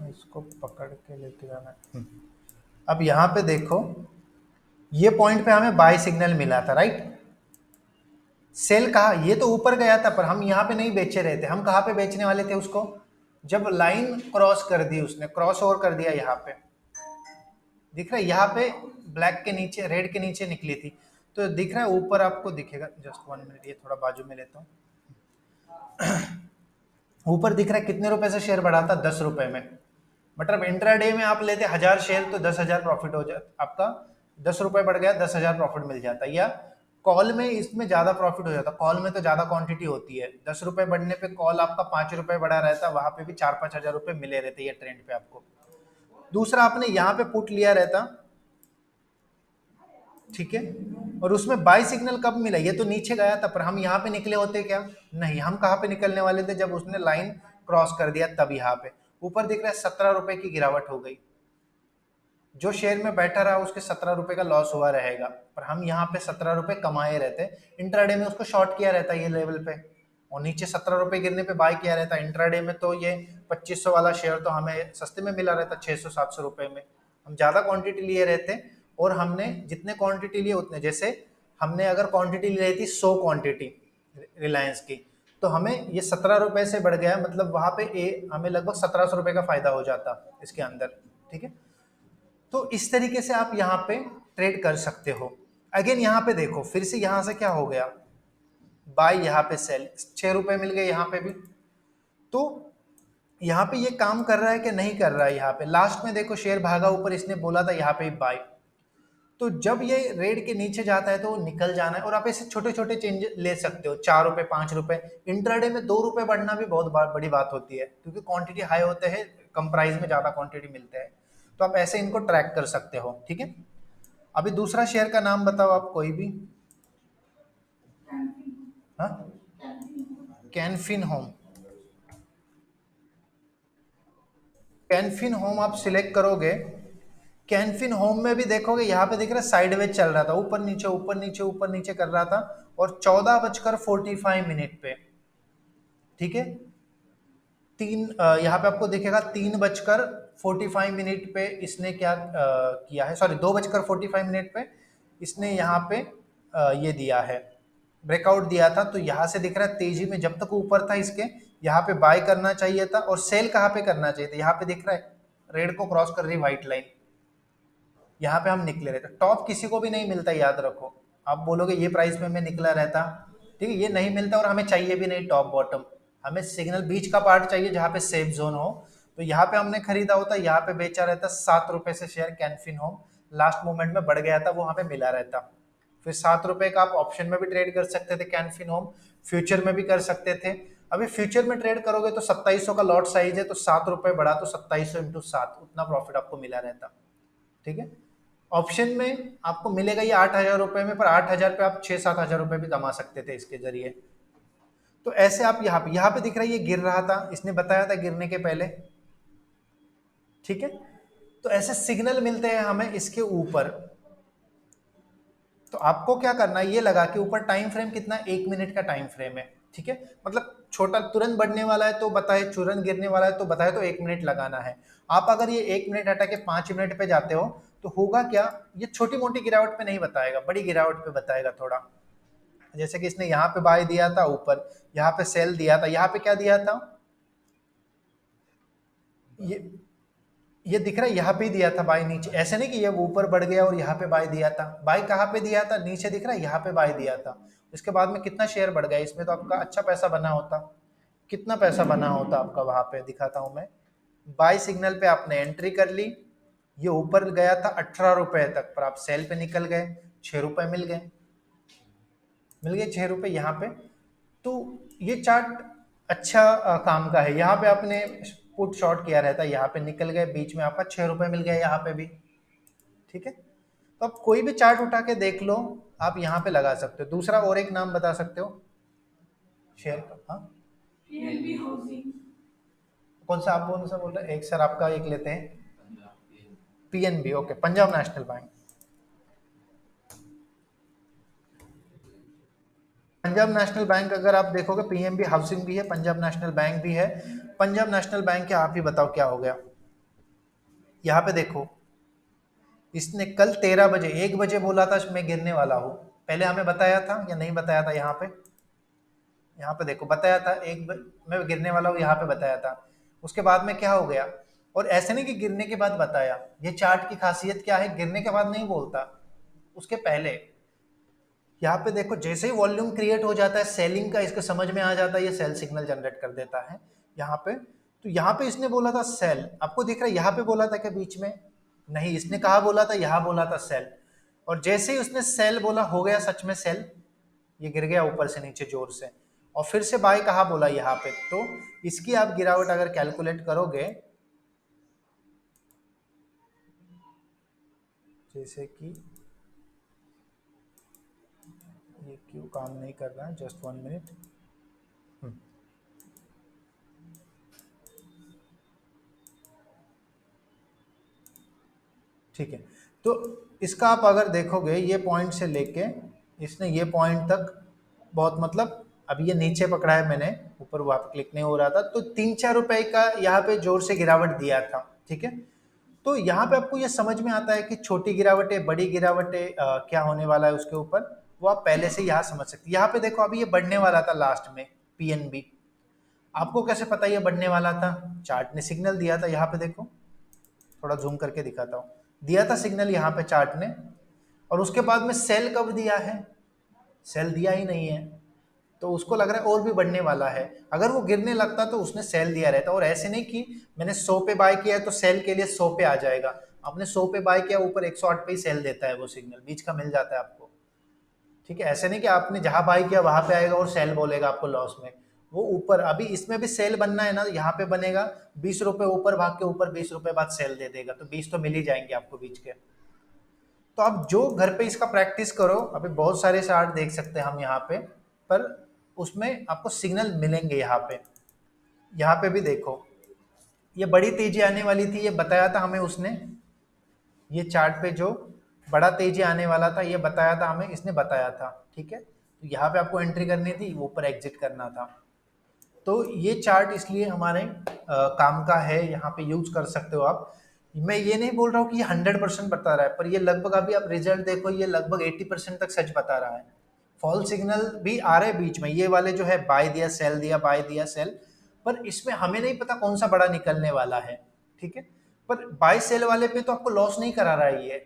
इसको पकड़ के लेके जाना है। अब यहाँ पे देखो ये पॉइंट पे हमें बाय सिग्नल मिला था, राइट, सेल कहा, ये तो ऊपर गया था पर हम यहाँ पे नहीं बेचे रहे थे, हम कहाँ पे बेचने वाले थे उसको, जब लाइन क्रॉस कर दी उसने, क्रॉस ओवर कर दिया, यहाँ पे दिख रहा है, यहाँ पे ब्लैक के नीचे रेड के नीचे निकली थी, तो दिख रहा है ऊपर आपको दिखेगा, जस्ट 1 मिनट, ये थोड़ा बाजू में लेता हूँ, ऊपर दिख रहा है कितने रुपए से शेयर बढ़ा था, 10 रुपए में, मतलब इंट्राडे में आप लेते 1000 शेयर तो 10,000 प्रॉफिट हो जाता आपका, 10 रुपए बढ़ गया 10,000 प्रॉफिट मिल जाता, या कॉल में इसमें ज्यादा प्रॉफिट हो जाता, कॉल में तो ज्यादा क्वांटिटी होती है, 10 रुपए बढ़ने पे कॉल आपका 5 रुपए बढ़ा रहता, वहां पे भी 4-5 हजार रुपए मिले रहते ये ट्रेंड पे आपको। दूसरा आपने यहाँ पे पुट लिया रहता, ठीक है, और उसमें बाय सिग्नल कब मिला, ये तो नीचे गया था पर हम यहाँ पे निकले होते क्या, नहीं, हम कहाँ पे निकलने वाले थे, जब उसने लाइन क्रॉस कर दिया तब, यहाँ पे ऊपर दिख रहा है 17 रुपए की गिरावट हो गई, जो शेयर में बैठा रहा उसके 17 रुपए का लॉस हुआ रहेगा, पर हम यहाँ पे 17 रुपए कमाए रहते, इंट्राडे में उसको शॉर्ट किया रहता ये लेवल पे, और नीचे 17 रुपए गिरने पे बाय किया रहता। इंट्राडे में तो ये 2500 वाला शेयर तो हमें सस्ते में मिला रहता, 600-700 रुपए में। हम ज्यादा क्वांटिटी लिए रहते और हमने जितने क्वांटिटी लिए उतने, जैसे हमने अगर क्वांटिटी ली रही थी 100 क्वांटिटी रिलायंस की, तो हमें ये 17 रुपए से बढ़ गया, मतलब वहां पे हमें लगभग 1700 रुपए का फायदा हो जाता इसके अंदर। ठीक है, तो इस तरीके से आप यहाँ पे ट्रेड कर सकते हो। अगेन यहाँ पे देखो, फिर से यहाँ से क्या हो गया, बाय, यहाँ पे सेल, 6 रुपए मिल गए यहाँ पे भी। तो यहाँ पे ये काम कर रहा है कि नहीं कर रहा है? यहाँ पे लास्ट में देखो शेयर भागा ऊपर, इसने बोला था यहाँ पे बाय। तो जब ये रेड के नीचे जाता है तो वो निकल जाना है, और आप ऐसे छोटे छोटे चेंज ले सकते हो, 4 रुपए 5 रुपए। इंट्राडे में 2 रुपए बढ़ना भी बहुत बड़ी बात होती है, क्योंकि क्वांटिटी हाई होते हैं, कम प्राइस में ज्यादा क्वांटिटी मिलते हैं। तो आप ऐसे इनको ट्रैक कर सकते हो। ठीक है, अभी दूसरा शेयर का नाम बताओ आप कोई भी। हाँ, कैनफिन होम। कैनफिन होम आप सिलेक्ट करोगे, कैनफिन होम में भी देखोगे यहाँ पे दिख रहा है साइडवेज चल रहा था, ऊपर नीचे ऊपर नीचे ऊपर नीचे कर रहा था, और 14:45 पे, ठीक है, यहाँ पे आपको दिखेगा 3:45 पे इसने क्या किया है, सॉरी 2:45 पे इसने यहाँ पे ये दिया है, ब्रेकआउट दिया था। तो यहाँ से दिख रहा है तेजी में जब तक ऊपर था इसके, यहाँ पे बाय करना चाहिए था, और सेल कहाँ पे करना चाहिए था, यहाँ पे दिख रहा है रेड को क्रॉस कर रही व्हाइट लाइन, यहाँ पे हम निकले रहते। टॉप किसी को भी नहीं मिलता, याद रखो। आप बोलोगे ये प्राइस में मैं निकला रहता, ठीक है, ये नहीं मिलता, और हमें चाहिए भी नहीं टॉप बॉटम, हमें सिग्नल बीच का पार्ट चाहिए जहाँ पे सेफ जोन हो। तो यहाँ पे हमने खरीदा होता, यहाँ पे बेचा रहता, 7 रुपए से share Canfin home last moment में बढ़ गया था, वो वहां पे मिला रहता। फिर 7 रुपए का आप ऑप्शन में भी ट्रेड कर सकते थे कैनफिन होम, फ्यूचर में भी कर सकते थे। अभी फ्यूचर में ट्रेड करोगे तो 2700 का लॉट साइज है, तो 7 रुपए बढ़ा तो 2700 इंटू 7, उतना प्रॉफिट आपको मिला रहता। ठीक है, ऑप्शन में आपको मिलेगा ये 8,000 रुपए में, पर 8,000 पे आप 6-7 हजार रुपए भी कमा सकते थे इसके जरिए। तो ऐसे आप यहाँ पे दिख रहा है ये गिर रहा था, इसने बताया था गिरने के पहले। ठीक है, तो ऐसे सिग्नल मिलते हैं हमें इसके ऊपर। तो आपको क्या करना है, ये लगा कि ऊपर टाइम फ्रेम कितना, 1 मिनट का टाइम फ्रेम है। ठीक है, मतलब छोटा तुरंत बढ़ने वाला है तो बताए, तुरंत गिरने वाला है तो बताए, तो 1 मिनट लगाना है। आप अगर ये 1 मिनट हटा के 5 मिनट पे जाते हो तो होगा क्या, ये छोटी मोटी गिरावट पे नहीं बताएगा, बड़ी गिरावट पे बताएगा थोड़ा। जैसे कि इसने यहाँ पे बाय दिया था ऊपर, यहाँ पे सेल दिया था, यहाँ पे क्या दिया था, ये ये दिख रहा है यहाँ पे ही दिया था बाय नीचे, ऐसे नहीं कि ये ऊपर बढ़ गया और यहाँ पे बाय दिया था। बाय कहाँ पे दिया था, नीचे दिख रहा है, यहाँ पे बाय दिया था। इसके बाद में कितना शेयर बढ़ गया, इसमें तो आपका अच्छा पैसा बना होता। कितना पैसा बना होता आपका, वहां पे दिखाता हूं मैं। बाय सिग्नल पे आपने एंट्री कर ली, ये ऊपर गया था 18 रुपए तक, पर आप सेल पे निकल गए, 6 रुपए मिल गए 6 रुपए यहाँ पे। तो ये चार्ट अच्छा काम का है। यहाँ पे आपने पुट शॉर्ट किया रहता है, यहाँ पे निकल गए, बीच में आपका 6 रुपए मिल गया यहाँ पे भी। ठीक है, तो आप कोई भी चार्ट उठा के देख लो, आप यहाँ पे लगा सकते हो। दूसरा और एक नाम बता सकते हो शेयर का? हाँ, पीएनबी हाउसिंग। कौन सा बोल रहे हैं, एक सर आपका एक लेते हैं। PNB, okay, Punjab national bank. Punjab national bank अगर आप देखोगे, पीएनबी हाउसिंग भी है, पंजाब नेशनल बैंक भी है। पंजाब नेशनल बैंक के आप ही बताओ क्या हो गया। यहाँ पे देखो, इसने कल 13 बजे, 1 बजे बोला था मैं गिरने वाला हूँ, पहले हमें बताया था या नहीं बताया था? यहाँ पे देखो बताया था, मैं गिरने वाला हूँ, यहाँ पे बताया था। उसके बाद में क्या हो गया, और ऐसे नहीं कि गिरने के बाद बताया, ये चार्ट की खासियत क्या है, गिरने के बाद नहीं बोलता, उसके पहले। यहाँ पे देखो, जैसे ही वॉल्यूम क्रिएट हो जाता है सेलिंग का, इसको समझ में आ जाता है, ये सेल सिग्नल जनरेट कर देता है यहाँ पे। तो यहाँ पे इसने बोला था सेल, आपको दिख रहा है यहाँ पे बोला था क्या बीच में? नहीं, इसने कहा बोला था, यहाँ बोला था सेल, और जैसे ही उसने सेल बोला, हो गया सच में सेल, ये गिर गया ऊपर से नीचे जोर से। और फिर से बाय कहा बोला यहाँ पे, तो इसकी आप गिरावट अगर कैलकुलेट करोगे, जैसे कि ये क्यों काम नहीं कर रहा है, जस्ट 1 मिनट। ठीक है, तो इसका आप अगर देखोगे, ये पॉइंट से लेके इसने ये पॉइंट तक बहुत मतलब अब ये नीचे पकड़ा है मैंने, ऊपर वहां पे क्लिक नहीं हो रहा था, तो 3-4 रुपए का यहाँ पे जोर से गिरावट दिया था, ठीक है। तो यहाँ पे आपको ये समझ में आता है कि छोटी गिरावटें, बड़ी गिरावटें क्या होने वाला है उसके ऊपर, वो आप पहले से यहाँ समझ सकते हैं। यहाँ पे देखो अभी ये बढ़ने वाला था लास्ट में, पीएनबी, आपको कैसे पता ये बढ़ने वाला था? चार्ट ने सिग्नल दिया था, यहाँ पे देखो, थोड़ा जूम करके दिखाता हूँ, दिया था सिग्नल यहाँ पे चार्ट ने, और उसके बाद में सेल कब दिया है? सेल दिया ही नहीं है, तो उसको लग रहा है और भी बढ़ने वाला है। अगर वो गिरने लगता तो उसने सेल दिया रहता, और ऐसे नहीं कि मैंने 100 पे बाय किया है तो सेल के लिए 100 पे आ जाएगा। आपने 100 पे बाय किया, ऊपर 108 पे ही सेल देता है, वो सिग्नल बीच का मिल जाता है आपको, ठीक है। ऐसे नहीं कि आपने जहां बाय किया वहां पे आएगा और सेल बोलेगा आपको लॉस में, वो ऊपर, अभी इसमें भी सेल बनना है ना, यहाँ पे बनेगा 20 रुपए ऊपर भाग के, ऊपर 20 रुपए बाद सेल दे देगा, तो 20 तो मिल ही जाएंगे आपको बीच के। तो आप जो घर पे इसका प्रैक्टिस करो, अभी बहुत सारे चार्ट देख सकते हैं हम यहाँ पे, पर उसमें आपको सिग्नल मिलेंगे यहाँ पे। यहाँ पे भी देखो, ये बड़ी तेजी आने वाली थी, ये बताया था हमें उसने, ये चार्ट पे जो बड़ा तेजी आने वाला था ये बताया था हमें, इसने बताया था, ठीक है। तो यहाँ पे आपको एंट्री करनी थी, वो ऊपर एग्जिट करना था। तो ये चार्ट इसलिए हमारे काम का है, यहाँ पे यूज कर सकते हो आप। मैं ये नहीं बोल रहा हूँ कि ये 100% बता रहा है, पर ये लगभग, अभी आप रिजल्ट देखो, ये लगभग 80% तक सच बता रहा है। फॉल सिग्नल भी आ रहे बीच में, ये वाले जो है बाय दिया सेल दिया, बाय दिया सेल, पर इसमें हमें नहीं पता कौन सा बड़ा निकलने वाला है, ठीक है। पर बाय सेल वाले पे तो आपको लॉस नहीं करा रहा है ये,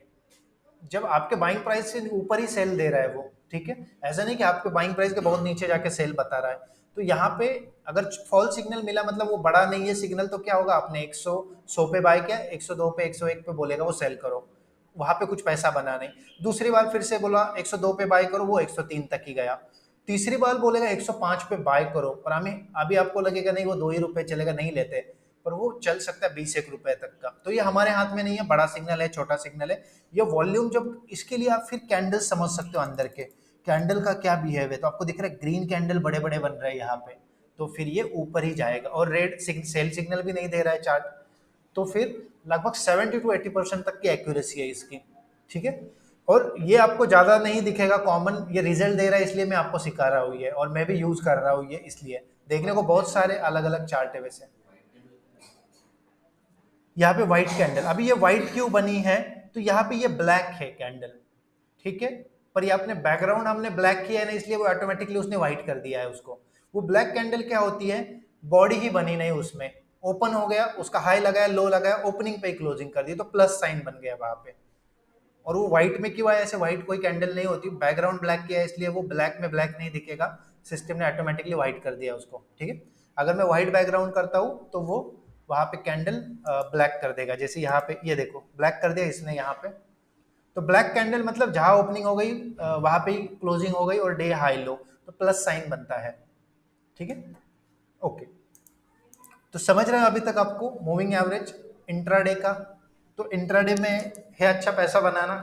जब आपके बाइंग प्राइस से ऊपर ही सेल दे रहा है वो, ठीक है। ऐसा नहीं कि आपके बाइंग प्राइस के बहुत नीचे जाके सेल बता रहा है। तो यहाँ पे अगर फॉल सिग्नल मिला, मतलब वो बड़ा नहीं है सिग्नल, तो क्या होगा, आपने 100 पे बाय किया, 102 पे 101 पे बोलेगा वो सेल करो, वहां पे कुछ पैसा बना नहीं। दूसरी बार फिर से बोला 102 पे बाय करो, वो 103 तक ही गया। तीसरी बार बोलेगा 105 पे बाय करो, पर हमें अभी आपको लगेगा नहीं वो 2 ही रुपए चलेगा, नहीं लेते, पर वो चल सकता है 20-1 रुपए तक का। तो ये हमारे हाथ में नहीं है, बड़ा सिग्नल है छोटा सिग्नल है, ये वॉल्यूम जब, इसके लिए आप फिर कैंडल समझ सकते हो अंदर के, कैंडल का क्या बिहेव है। तो आपको दिख रहा है ग्रीन कैंडल बड़े बड़े बन रहे हैं यहाँ पे, तो फिर ये ऊपर ही जाएगा, और रेड सेल सिग्नल भी नहीं दे रहा है चार्ट, तो फिर लगभग 70 to 80% तक की एक्यूरेसी है इसकी, ठीक है। और ये आपको ज्यादा नहीं दिखेगा कॉमन, ये रिजल्ट दे रहा है इसलिए मैं आपको सिखा रहा हूँ ये, और मैं भी यूज कर रहा हूँ ये, इसलिए देखने को बहुत सारे अलग अलग चार्ट है वैसे। यहाँ पे व्हाइट कैंडल, अभी ये व्हाइट क्यों बनी है, तो यहाँ पे ये ब्लैक है कैंडल, ठीक है। पर ये आपने बैकग्राउंड हमने ब्लैक किया है ना, इसलिए वो ऑटोमेटिकली उसने व्हाइट कर दिया है उसको। वो ब्लैक कैंडल क्या होती है, बॉडी ही बनी नहीं उसमें, ओपन हो गया, उसका हाई लगाया लो लगाया, ओपनिंग पे क्लोजिंग कर दी, तो प्लस साइन बन गया वहां पे। और वो व्हाइट में क्यों आया, ऐसे व्हाइट कोई कैंडल नहीं होती, बैकग्राउंड ब्लैक किया है इसलिए वो ब्लैक में ब्लैक नहीं दिखेगा, सिस्टम ने ऑटोमेटिकली व्हाइट कर दिया उसको, ठीक है। अगर मैं व्हाइट बैकग्राउंड करता हूँ तो वो वहां पे कैंडल ब्लैक कर देगा, जैसे यहाँ पे ये देखो ब्लैक कर दिया इसने यहाँ पे। तो ब्लैक कैंडल मतलब जहां ओपनिंग हो गई वहां पे ही क्लोजिंग हो गई, और डे हाई लो, तो प्लस साइन बनता है, ठीक है। ओके, तो समझ रहे हो अभी तक आपको मूविंग एवरेज इंट्राडे का। तो इंट्राडे में है अच्छा पैसा बनाना,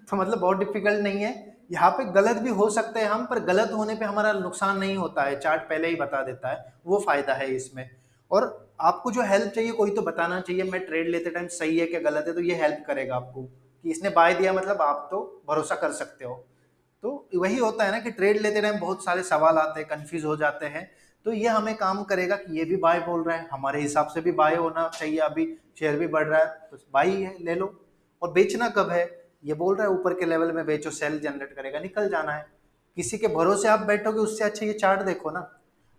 तो मतलब बहुत डिफिकल्ट नहीं है। यहाँ पे गलत भी हो सकते हैं हम, पर गलत होने पे हमारा नुकसान नहीं होता है, चार्ट पहले ही बता देता है, वो फायदा है इसमें। और आपको जो हेल्प चाहिए, कोई तो बताना चाहिए मैं ट्रेड लेते टाइम सही है क्या गलत है, तो ये हेल्प करेगा आपको कि इसने बाय दिया मतलब आप तो भरोसा कर सकते हो। तो वही होता है ना कि ट्रेड लेते टाइम बहुत सारे सवाल आते हैं, कंफ्यूज हो जाते हैं, तो ये हमें काम करेगा कि ये भी बाय बोल रहा है, हमारे हिसाब से भी बाय होना चाहिए, अभी शेयर भी बढ़ रहा है तो बाय है, ले लो। और बेचना कब है, ये बोल रहा है ऊपर के लेवल में बेचो, सेल जनरेट करेगा, निकल जाना है। किसी के भरोसे आप बैठोगे, उससे अच्छा ये चार्ट देखो ना।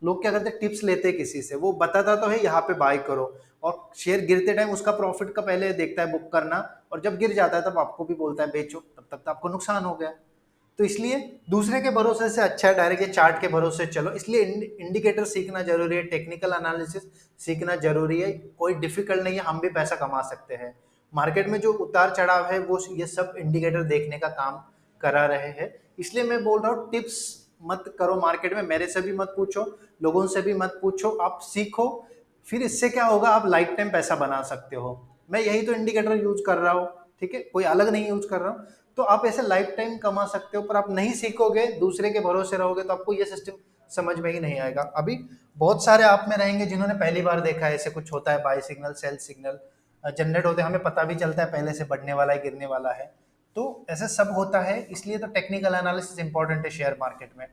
लोग क्या करते हैं, टिप्स लेते हैं किसी से, वो बताता तो है यहाँ पे बाय करो, और शेयर गिरते टाइम उसका प्रॉफिट का पहले देखता है बुक करना, और जब गिर जाता है तब आपको भी बोलता है बेचो, तब तक तो आपको नुकसान हो गया। तो इसलिए दूसरे के भरोसे से अच्छा है डायरेक्ट ये चार्ट के भरोसे चलो, इसलिए इंडिकेटर सीखना जरूरी है, टेक्निकल एनालिसिस सीखना जरूरी है, कोई डिफिकल्ट नहीं है, हम भी पैसा कमा सकते हैं। मार्केट में जो उतार चढ़ाव है वो ये सब इंडिकेटर देखने का काम करा रहे हैं। इसलिए मैं बोल रहा हूँ टिप्स मत करो मार्केट में, मेरे से भी मत पूछो, लोगों से भी मत पूछो, आप सीखो। फिर इससे क्या होगा, आप लाइफ टाइम पैसा बना सकते हो। मैं यही तो इंडिकेटर यूज कर रहा हूँ, ठीक है, कोई अलग नहीं यूज कर रहा हूँ। तो आप ऐसे लाइफ टाइम कमा सकते हो, पर आप नहीं सीखोगे, दूसरे के भरोसे रहोगे, तो आपको ये सिस्टम समझ में ही नहीं आएगा। अभी बहुत सारे आप में रहेंगे जिन्होंने पहली बार देखा है ऐसे कुछ होता है, buy signal sell signal generate होते हैं, हमें पता भी चलता है पहले से बढ़ने वाला है गिरने वाला है, तो ऐसे सब होता है। इसलिए तो टेक्निकल एनालिसिस इंपॉर्टेंट है शेयर मार्केट में।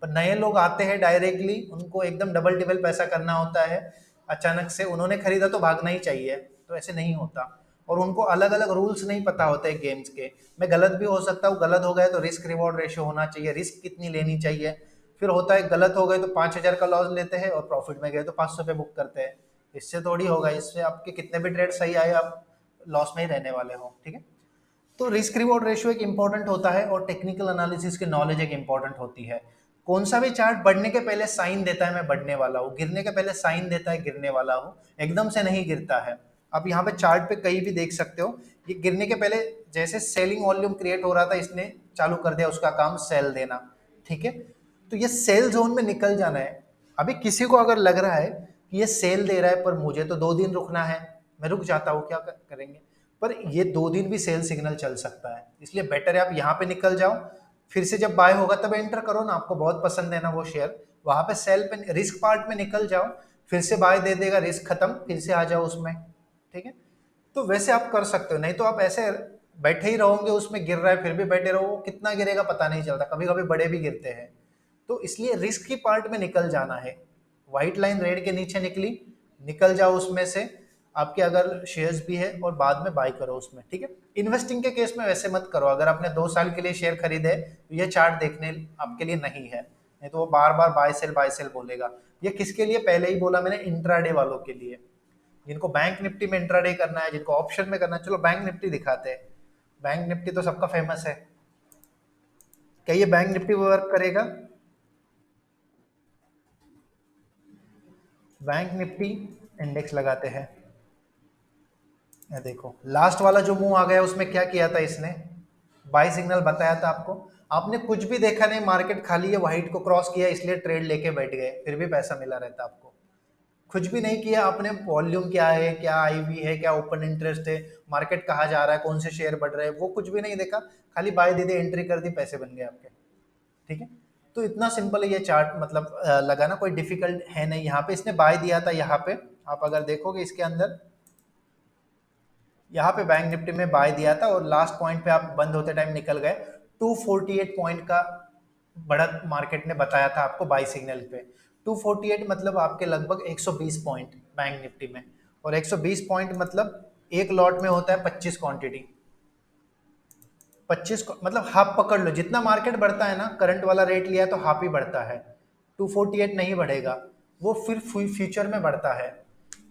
पर नए लोग आते हैं डायरेक्टली, उनको एकदम डबल टिबल पैसा करना होता है, अचानक से उन्होंने खरीदा तो भागना ही चाहिए, तो ऐसे नहीं होता। और उनको अलग अलग रूल्स नहीं पता होते गेम्स के, मैं गलत भी हो सकता हूँ, गलत हो गए तो रिस्क रिवॉर्ड रेशियो होना चाहिए, रिस्क कितनी लेनी चाहिए। फिर होता है गलत हो गए तो 5,000 का लॉस लेते हैं और प्रॉफिट में गए तो 500 पे बुक करते हैं। इससे थोड़ी होगा, इससे आपके कितने भी ट्रेड सही आए आप लॉस में ही रहने वाले हो, ठीक है। तो रिस्क रिवॉर्ड रेशियो एक इंपॉर्टेंट होता है और टेक्निकल एनालिसिस की नॉलेज एक इंपॉर्टेंट होती है। कौन सा भी चार्ट बढ़ने के पहले साइन देता है मैं बढ़ने वाला हूँ, गिरने के पहले साइन देता है गिरने वाला हूँ, एकदम से नहीं गिरता है। आप यहाँ पे चार्ट पे कहीं भी देख सकते हो, ये गिरने के पहले जैसे सेलिंग वॉल्यूम क्रिएट हो रहा था, इसने चालू कर दिया उसका काम सेल देना, ठीक है। तो ये सेल जोन में निकल जाना है। अभी किसी को अगर लग रहा है कि ये सेल दे रहा है पर मुझे तो 2 दिन रुकना है, मैं रुक जाता हूँ, क्या करेंगे। पर ये 2 दिन भी सेल सिग्नल चल सकता है, इसलिए बेटर है आप यहाँ पे निकल जाओ, फिर से जब बाय होगा तब एंटर करो ना, आपको बहुत पसंद है ना वो शेयर, वहां पे सेल पे रिस्क पार्ट में निकल जाओ, फिर से बाय दे देगा, रिस्क खत्म, फिर से आ जाओ उसमें, ठीक है। तो वैसे आप कर सकते हो, नहीं तो आप ऐसे बैठे ही रहोगे, उसमें गिर रहा है फिर भी बैठे रहो, कितना गिरेगा पता नहीं चलता, कभी कभी बड़े भी गिरते हैं। तो इसलिए रिस्क की पार्ट में निकल जाना है। व्हाइट लाइन रेड के नीचे निकली, निकल जाओ उसमें से, आपके अगर शेयर्स भी है, और बाद में बाय करो उसमें, ठीक है। इन्वेस्टिंग के केस में वैसे मत करो, अगर आपने 2 साल के लिए शेयर खरीदे तो ये चार्ट देखने आपके लिए नहीं है, नहीं तो वो बार बार बाय सेल बोलेगा। ये किसके लिए, पहले ही बोला मैंने, इंट्राडे वालों के लिए, जिनको बैंक निफ्टी में इंट्राडे करना है, जिनको ऑप्शन में करना है। चलो बैंक निफ्टी दिखाते हैं, बैंक निफ्टी तो सबका फेमस है, क्या ये बैंक निफ्टी वर्क करेगा? बैंक निफ्टी इंडेक्स लगाते हैं, ये देखो लास्ट वाला जो मुंह आ गया उसमें क्या किया था इसने, बाई सिग्नल बताया था आपको, आपने कुछ भी देखा नहीं, मार्केट खाली है व्हाइट को क्रॉस किया इसलिए ट्रेड लेके बैठ गए, फिर भी पैसा मिला रहता आपको। कुछ भी नहीं किया आपने, वॉल्यूम क्या है, क्या आईवी है, क्या ओपन इंटरेस्ट है, मार्केट कहाँ जा रहा है, कौन से शेयर बढ़ रहे हैं, वो कुछ भी नहीं देखा, खाली बाय दे दी, एंट्री कर दी, पैसे बन गए आपके, ठीक है। तो इतना सिंपल है ये चार्ट, मतलब लगाना कोई डिफिकल्ट है नहीं। यहाँ पे इसने बाय दिया था, यहाँ पे आप अगर देखोगे इसके अंदर, यहाँ पे बैंक निफ्टी में बाय दिया था और लास्ट पॉइंट पे आप बंद होते टाइम निकल गए। 248 पॉइंट का बढ़त मार्केट ने बताया था आपको बाय सिग्नल पे। 248 मतलब आपके लगभग 120 पॉइंट बैंक निफ्टी में, और 120 पॉइंट मतलब एक लॉट में होता है 25 क्वांटिटी, 25 मतलब हाफ पकड़ लो, जितना मार्केट बढ़ता है ना, करंट वाला रेट लिया है तो हाफ ही बढ़ता है, 248 नहीं बढ़ेगा, वो फिर फ्यूचर में बढ़ता है।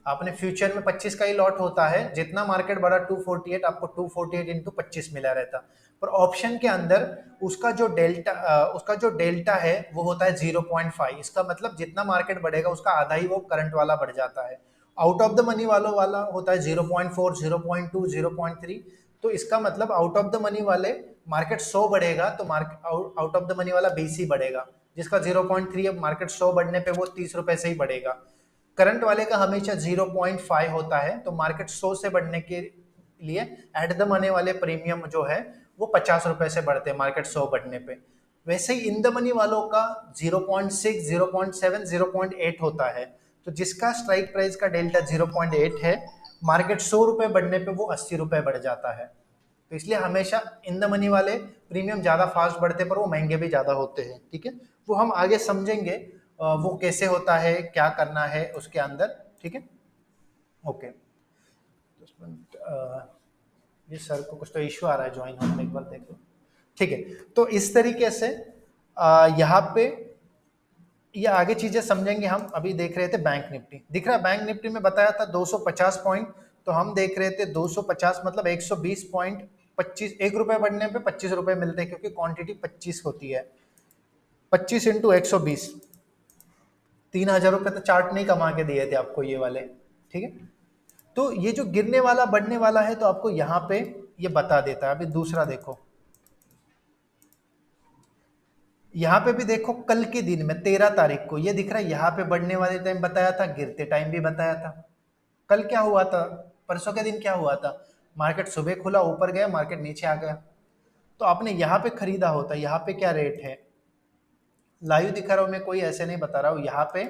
आपने फ्यूचर में 25 का ही लॉट होता है, जितना मार्केट बढ़ा 248, आपको 248 इंटू 25 मिला रहता। पर ऑप्शन के अंदर उसका जो डेल्टा है वो होता है 0.5, इसका मतलब जितना मार्केट बढ़ेगा उसका आधा ही वो करंट वाला बढ़ जाता है। आउट ऑफ द मनी वालों वाला होता है 0.4, 0.2, 0.3। तो इसका मतलब आउट ऑफ द मनी वाले, मार्केट 100 बढ़ेगा तो market out of the money वाला 20 ही बढ़ेगा, जिसका 0.3 है, मार्केट 100 बढ़ने पे वो 30 रुपए से ही बढ़ेगा। करंट वाले का हमेशा 0.5 होता है, तो मार्केट 100 से बढ़ने के लिए एट द मनी वाले प्रीमियम जो है वो 50 रुपए से बढ़ते हैं मार्केट 100 बढ़ने पे। वैसे ही इन द मनी वालों का 0.6, 0.7, 0.8 होता है। तो जिसका स्ट्राइक प्राइस का डेल्टा 0.8 है, मार्केट 100 रुपए बढ़ने पे वो 80 रुपए बढ़ जाता है। तो इसलिए हमेशा इन द मनी वाले प्रीमियम ज्यादा फास्ट बढ़ते पर वो महंगे भी ज्यादा होते हैं, ठीक है। वो हम आगे समझेंगे वो कैसे होता है, क्या करना है उसके अंदर, ठीक है। ओके, ये सर को कुछ तो इश्यू आ रहा है ज्वाइन होने में, एक बार देख लो, ठीक है। तो इस तरीके से यहाँ पे ये आगे चीजें समझेंगे हम। अभी देख रहे थे बैंक निफ्टी, दिख रहा है बैंक निफ्टी में बताया था 250 पॉइंट, तो हम देख रहे थे 250 मतलब 120 पॉइंट, 25, 1 रुपए बढ़ने पे 25 रुपए मिलते हैं, क्योंकि क्वांटिटी 25 होती है, 25 इंटू 120, 3,000 रुपए तो चार्ट नहीं कमा के दिए थे आपको ये वाले, ठीक है। तो ये जो गिरने वाला बढ़ने वाला है तो आपको यहाँ पे ये बता देता है। अभी दूसरा देखो, यहाँ पे भी देखो, कल के दिन में 13 तारीख को ये दिख रहा है, यहाँ पे बढ़ने वाले टाइम बताया था, गिरते टाइम भी बताया था। कल क्या हुआ था, परसों के दिन क्या हुआ था, मार्केट सुबह खुला ऊपर गया, मार्केट नीचे आ गया, तो आपने यहाँ पे खरीदा होता, यहाँ पे क्या रेट है, लाइव दिखा रहा हूं मैं, कोई ऐसे नहीं बता रहा हूँ, यहाँ पे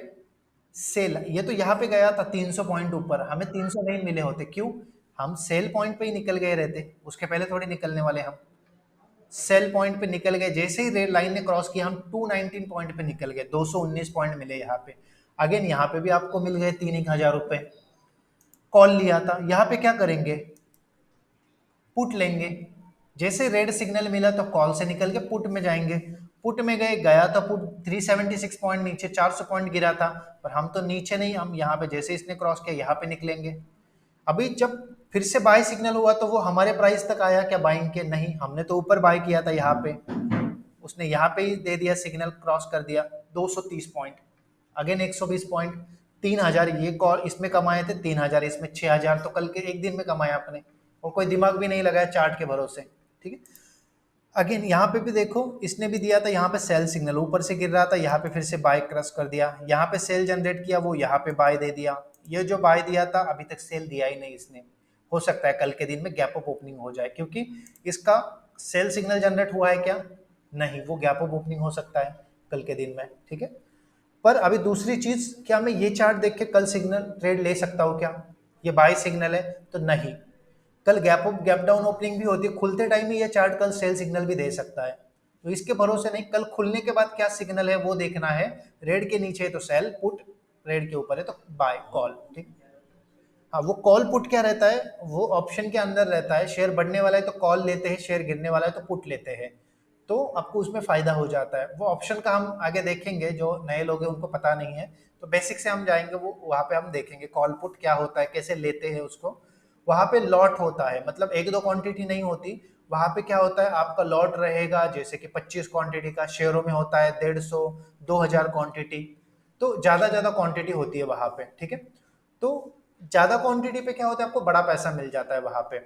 सेल, ये तो यहाँ पे गया था 300 पॉइंट ऊपर, हमें 300 नहीं मिले होते, क्यों, हम सेल पॉइंट पे ही निकल गए रहते, उसके पहले थोड़ी निकलने वाले हम, सेल पॉइंट पे निकल गए, जैसे ही रेड लाइन ने क्रॉस किया हम 219 पॉइंट पे निकल गए, 219 पॉइंट मिले यहाँ पे। अगेन यहाँ पे भी आपको मिल गए 3,000 रुपए। कॉल लिया था, यहाँ पे क्या करेंगे, पुट लेंगे। जैसे रेड सिग्नल मिला तो कॉल से निकल के पुट में जाएंगे। पुट में गए, गया तो पुट 376 पॉइंट नीचे, 400 पॉइंट गिरा था, पर हम तो नीचे नहीं, हम यहाँ पे जैसे इसने क्रॉस किया यहाँ पे निकलेंगे। अभी जब फिर से बाय सिग्नल हुआ तो वो हमारे प्राइस तक आया क्या बाइंग के, नहीं, हमने तो ऊपर बाय किया था यहाँ पे, उसने यहाँ पे ही दे दिया सिग्नल, क्रॉस कर दिया 230 पॉइंट। अगेन 120 पॉइंट, 3,000 ये कॉल इसमें कमाए थे, 3,000 इसमें, 6,000 तो कल के एक दिन में कमाया आपने, और कोई दिमाग भी नहीं लगाया चार्ट के भरोसे। ठीक है, अगेन यहाँ पे भी देखो, इसने भी दिया था यहाँ पे सेल सिग्नल, ऊपर से गिर रहा था, यहाँ पे फिर से बाय क्रॉस कर दिया, यहाँ पे सेल जनरेट किया, वो यहाँ पे बाय दे दिया। ये जो बाय दिया था अभी तक सेल दिया ही नहीं इसने, हो सकता है कल के दिन में गैप अप ओपनिंग हो जाए, क्योंकि इसका सेल सिग्नल जनरेट हुआ है क्या, नहीं, वो गैप अप ओपनिंग हो सकता है कल के दिन में। ठीक है, पर अभी दूसरी चीज, क्या मैं ये चार्ट देख के कल सिग्नल ट्रेड ले सकता हूँ क्या, ये बाय सिग्नल है तो नहीं, कल gap up gap down opening भी होती है, खुलते टाइम ही ये चार्ट कल सेल सिग्नल भी दे सकता है, तो इसके भरोसे नहीं, कल खुलने के बाद क्या सिग्नल है वो देखना है। रेड के नीचे है तो सेल, पुट रेड के ऊपर है तो बाय कॉल। ठीक, हाँ, वो कॉल पुट क्या रहता है, वो ऑप्शन के अंदर रहता है, शेयर बढ़ने वाला है तो कॉल लेते हैं, शेयर गिरने वाला है तो पुट लेते हैं, तो आपको उसमें फायदा हो जाता है। वो ऑप्शन का हम आगे देखेंगे, जो नए लोग हैं उनको पता नहीं है, तो बेसिक से हम जाएंगे, वो वहां पे हम देखेंगे कॉल पुट क्या होता है, कैसे लेते हैं उसको। वहां पे लॉट होता है, मतलब एक दो क्वांटिटी नहीं होती, वहां पे क्या होता है, आपका लॉट रहेगा, जैसे कि 25 क्वांटिटी का, शेयरों में होता है 150, 2,000 क्वांटिटी, तो ज्यादा ज्यादा क्वांटिटी होती है वहां पे। ठीक है, तो ज्यादा क्वांटिटी पे क्या होता है, आपको बड़ा पैसा मिल जाता है वहां पे।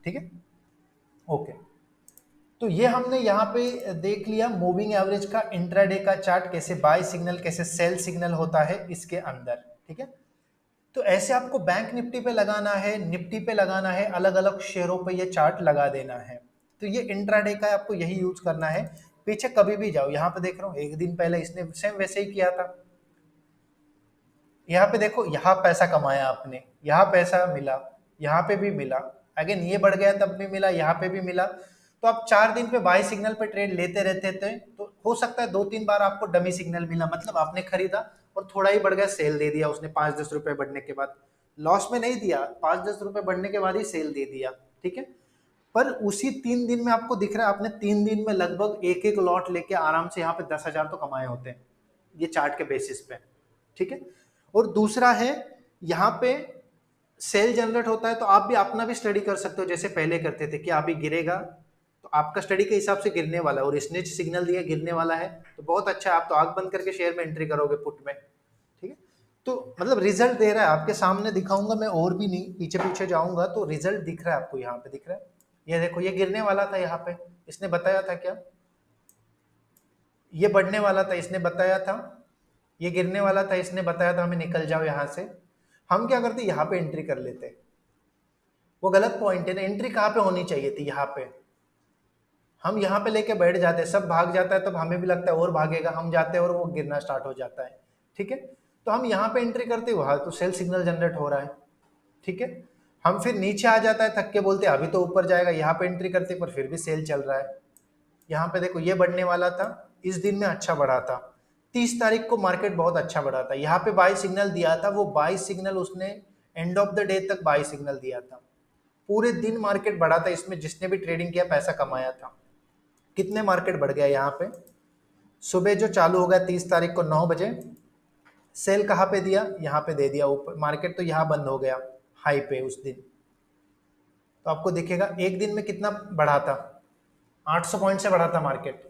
ठीक है, ओके, तो ये हमने यहाँ पे देख लिया मूविंग एवरेज का इंट्राडे का चार्ट, कैसे बाय सिग्नल कैसे सेल सिग्नल होता है इसके अंदर। ठीक है, तो ऐसे आपको बैंक निफ्टी पे लगाना है, निफ्टी पे लगाना है, अलग अलग शेयरों पे ये चार्ट लगा देना है। तो ये इंट्राडे का आपको यही यूज करना है। पीछे कभी भी जाओ, यहाँ पे देख रहा हूँ एक दिन पहले इसने सेम वैसे ही किया था, यहाँ पे देखो, यहाँ पैसा कमाया आपने, यहाँ पैसा मिला, यहाँ पे भी मिला, अगेन ये बढ़ गया तब भी मिला, यहाँ पे भी मिला, तो आप 4 दिन पे बाय सिग्नल पे ट्रेड लेते रहते थे, तो हो सकता है 2-3 बार आपको डमी सिग्नल मिला, मतलब आपने खरीदा और थोड़ा ही बढ़ गया, सेल दे दिया उसने 5-10 रुपए बढ़ने के बाद, लॉस में नहीं दिया, 5-10 रुपए बढ़ने के बाद ही सेल दे दिया। ठीक है, पर उसी 3 दिन में आपको दिख रहा है, आपने 3 दिन में लगभग एक एक लॉट लेके आराम से यहाँ पे 10,000 तो कमाए होते हैं, ये चार्ट के बेसिस पे। ठीक है, और दूसरा है, यहाँ पे सेल जनरेट होता है तो आप भी अपना भी स्टडी कर सकते हो, जैसे पहले करते थे कि अभी गिरेगा तो आपका स्टडी के हिसाब से गिरने वाला है, और इसने सिग्नल दिया गिरने वाला है तो बहुत अच्छा, आप तो आंख बंद करके शेयर में एंट्री करोगे पुट में। ठीक है, तो मतलब रिजल्ट दे रहा है, आपके सामने दिखाऊंगा मैं, और भी नहीं, पीछे पीछे जाऊंगा तो रिजल्ट दिख रहा है आपको, यहाँ पे दिख रहा है, ये देखो, ये गिरने वाला था यहाँ पे, इसने बताया था क्या, ये बढ़ने वाला था इसने बताया था, ये गिरने वाला था इसने बताया था, हमें निकल जाओ यहाँ से, हम क्या करते, यहाँ पे एंट्री कर लेते, वो गलत पॉइंट है ना, एंट्री कहाँ पे होनी चाहिए थी, यहाँ पे, हम यहाँ पे लेके बैठ जाते हैं, सब भाग जाता है तब हमें भी लगता है और भागेगा, हम जाते हैं और वो गिरना स्टार्ट हो जाता है। ठीक है, तो हम यहाँ पे एंट्री करते हैं, वहां तो सेल सिग्नल जनरेट हो रहा है। ठीक है, हम फिर नीचे आ जाता है थक के, बोलते हैं अभी तो ऊपर जाएगा, यहाँ पे एंट्री करते पर फिर भी सेल चल रहा है। यहाँ पे देखो, ये बढ़ने वाला था, इस दिन में अच्छा बढ़ा था, 30 तारीख को मार्केट बहुत अच्छा बढ़ा था, यहाँ पे बाई सिग्नल दिया था, वो बाई सिग्नल उसने एंड ऑफ द डे तक बाई सिग्नल दिया था, पूरे दिन मार्केट बढ़ा था, इसमें जिसने भी ट्रेडिंग किया पैसा कमाया था। कितने मार्केट बढ़ गया यहाँ पे, सुबह जो चालू हो गया 30 तारीख को 9 बजे, सेल कहाँ पे दिया, यहाँ पे दे दिया ऊपर, मार्केट तो यहाँ बंद हो गया हाई पे उस दिन, तो आपको दिखेगा एक दिन में कितना बढ़ा था, 800 पॉइंट से बढ़ा था मार्केट,